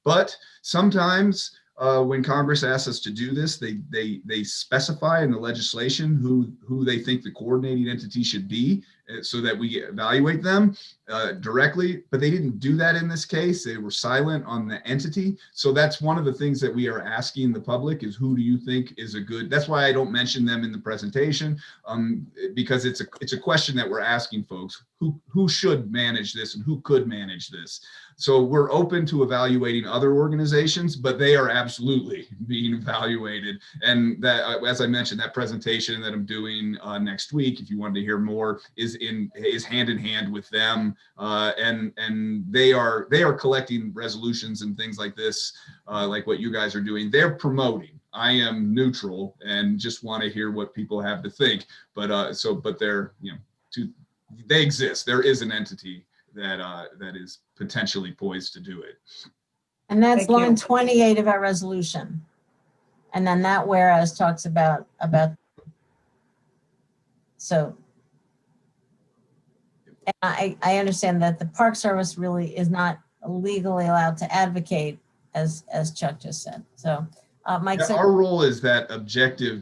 But sometimes when Congress asks us to do this, they specify in the legislation who they think the coordinating entity should be, so that we evaluate them directly. But they didn't do that in this case. They were silent on the entity. So that's one of the things that we are asking the public is, who do you think is a good? That's why I don't mention them in the presentation, because it's a question that we're asking folks. Who should manage this and who could manage this? So we're open to evaluating other organizations, but they are absolutely being evaluated. And that, as I mentioned, that presentation that I'm doing next week, if you wanted to hear more, is hand in hand with them, and they are collecting resolutions and things like this, like what you guys are doing. They're promoting. I am neutral and just want to hear what people have to think. But they're they exist. There is an entity that is potentially poised to do it. And that's Thank line you. 28 of our resolution. And then that whereas talks about so. And I understand that the Park Service really is not legally allowed to advocate, as Chuck just said. So Mike, Yeah, our role is that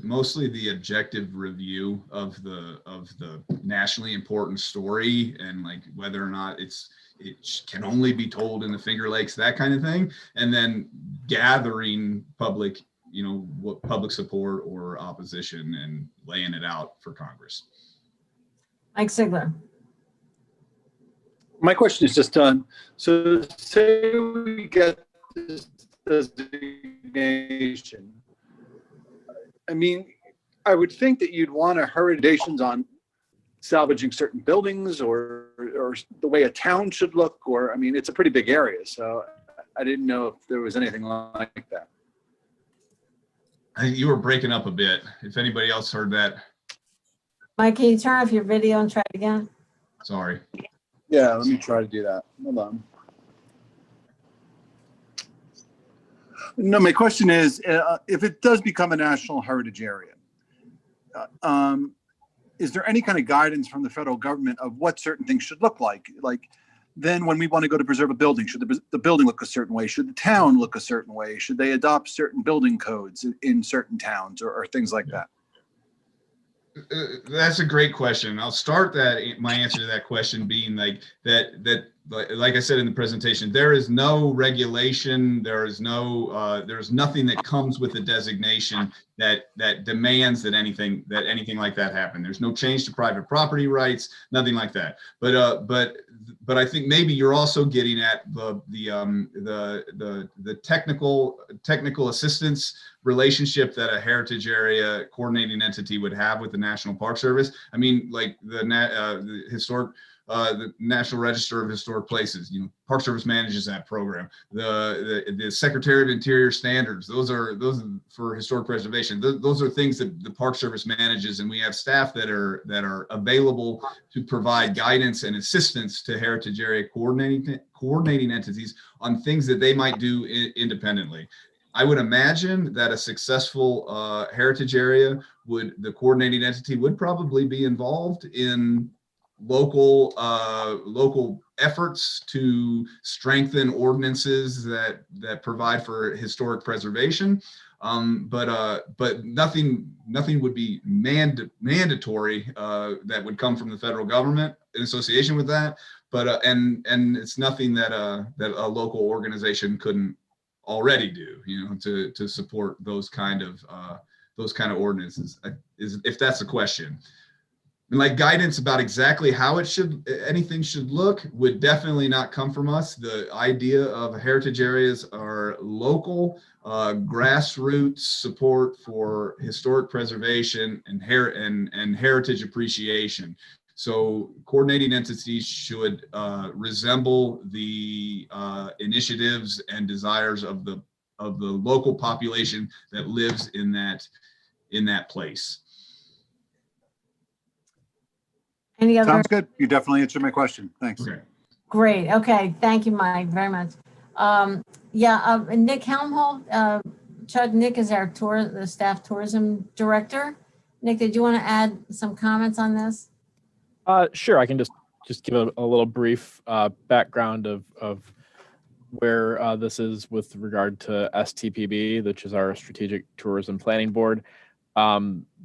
mostly the objective review of the nationally important story, and like whether or not it can only be told in the Finger Lakes, that kind of thing, and then gathering public support or opposition and laying it out for Congress. Mike Sigler. My question is just done. So say we get this designation. I mean, I would think that you'd want heritations on salvaging certain buildings or the way a town should look, or, I mean, it's a pretty big area. So I didn't know if there was anything like that. I think you were breaking up a bit. If anybody else heard that. Mike, can you turn off your video and try it again? Sorry. Yeah, let me try to do that. Hold on. No, my question is, if it does become a national heritage area, is there any kind of guidance from the federal government of what certain things should look like? Like, then when we want to go to preserve a building, should the building look a certain way? Should the town look a certain way? Should they adopt certain building codes in certain towns or things like that? That's a great question. I'll start my answer to that question being like that like I said in the presentation, there is no regulation, there's nothing that comes with the designation that demands that anything like that happen. There's no change to private property rights, nothing like that. But I think maybe you're also getting at the technical assistance relationship that a heritage area coordinating entity would have with the National Park Service. I mean, like the National Register of Historic Places, Park Service manages that program. The Secretary of Interior standards, those are for historic preservation. Those are things that the Park Service manages, and we have staff that are available to provide guidance and assistance to heritage area coordinating entities on things that they might do independently. I would imagine that a successful heritage area the coordinating entity would probably be involved in local efforts to strengthen ordinances that provide for historic preservation. But nothing would be mandatory that would come from the federal government in association with that. But and it's nothing that a local organization couldn't already do, to support those kind of ordinances, if that's the question. And like guidance about exactly how anything should look would definitely not come from us. The idea of heritage areas are local, grassroots support for historic preservation and heritage appreciation. So coordinating entities should resemble the initiatives and desires of the local population that lives in that place. Any other? Sounds good. You definitely answered my question. Thanks. Okay. Great. Okay. Thank you, Mike, very much. Nick Helmholtz, Chuck, Nick is the staff tourism director. Nick, did you want to add some comments on this? Sure. I can just give a little brief background of where this is with regard to STPB, which is our Strategic Tourism Planning Board.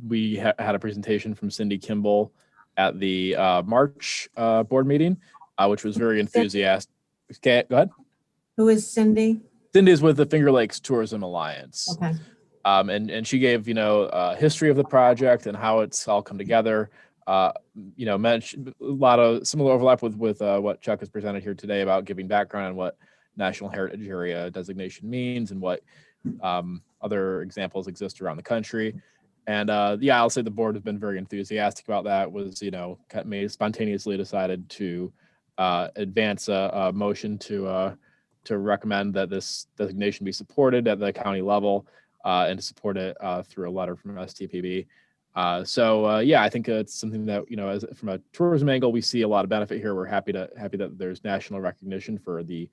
We had a presentation from Cindy Kimball at the March board meeting, which was very enthusiastic. Okay, go ahead. Who is Cindy? Cindy is with the Finger Lakes Tourism Alliance. Okay. And she gave, a history of the project and how it's all come together. Mentioned a lot of similar overlap with what Chuck has presented here today about giving background on what National Heritage Area designation means and what other examples exist around the country. And I'll say the board has been very enthusiastic about that. Spontaneously decided to advance a motion to recommend that this designation be supported at the county level and to support it through a letter from STPB. I think it's something that, as from a tourism angle, we see a lot of benefit here. We're happy that there's national recognition for the,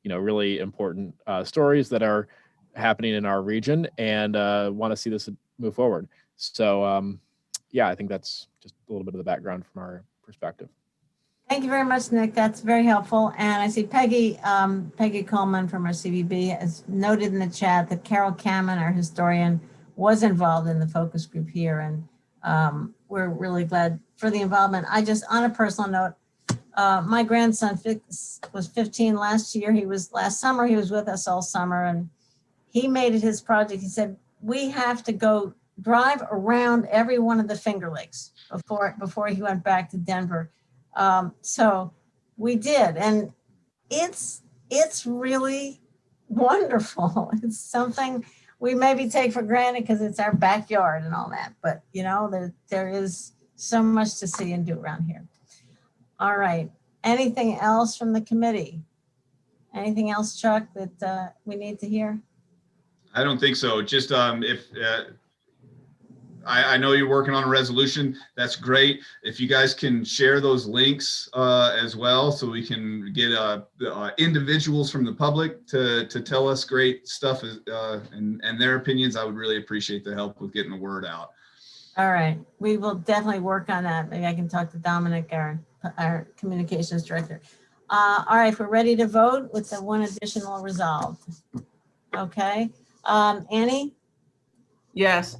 really important stories that are happening in our region, and want to see this move forward. So, I think that's just a little bit of the background from our perspective. Thank you very much, Nick. That's very helpful. And I see Peggy Coleman from our CVB has noted in the chat that Carol Cameron, our historian, was involved in the focus group here, and we're really glad for the involvement. On a personal note, my grandson was 15 last summer. He was with us all summer, and he made it his project. He said, we have to go drive around every one of the Finger Lakes before he went back to Denver. So we did, and it's really wonderful. It's something we maybe take for granted because it's our backyard and all that, but there is so much to see and do around here. All right. Anything else from the committee? Anything else, Chuck, that we need to hear? I don't think so. Just I know you're working on a resolution. That's great. If you guys can share those links as well, so we can get individuals from the public to tell us great stuff and their opinions, I would really appreciate the help with getting the word out. All right. We will definitely work on that. Maybe I can talk to Dominic, our communications director. All right. If we're ready to vote with the one additional resolve. Okay. Annie? Yes.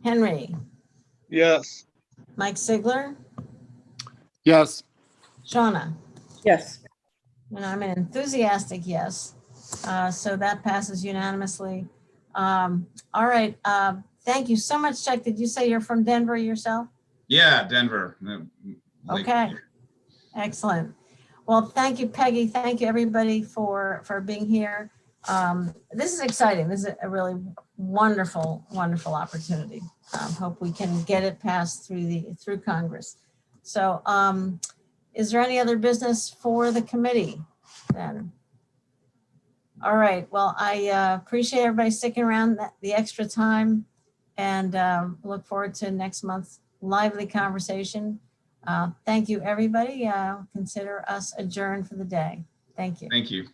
Henry? Yes. Mike Sigler? Yes. Shauna? Yes. And I'm an enthusiastic yes. So that passes unanimously. All right. Thank you so much, Chuck. Did you say you're from Denver yourself? Yeah, Denver. Okay. Excellent. Well, thank you, Peggy. Thank you, everybody, for being here. This is exciting. This is a really wonderful, wonderful opportunity. Hope we can get it passed through Congress. So is there any other business for the committee then? All right. Well, I appreciate everybody sticking around the extra time, and look forward to next month's lively conversation. Thank you, everybody. Consider us adjourned for the day. Thank you. Thank you.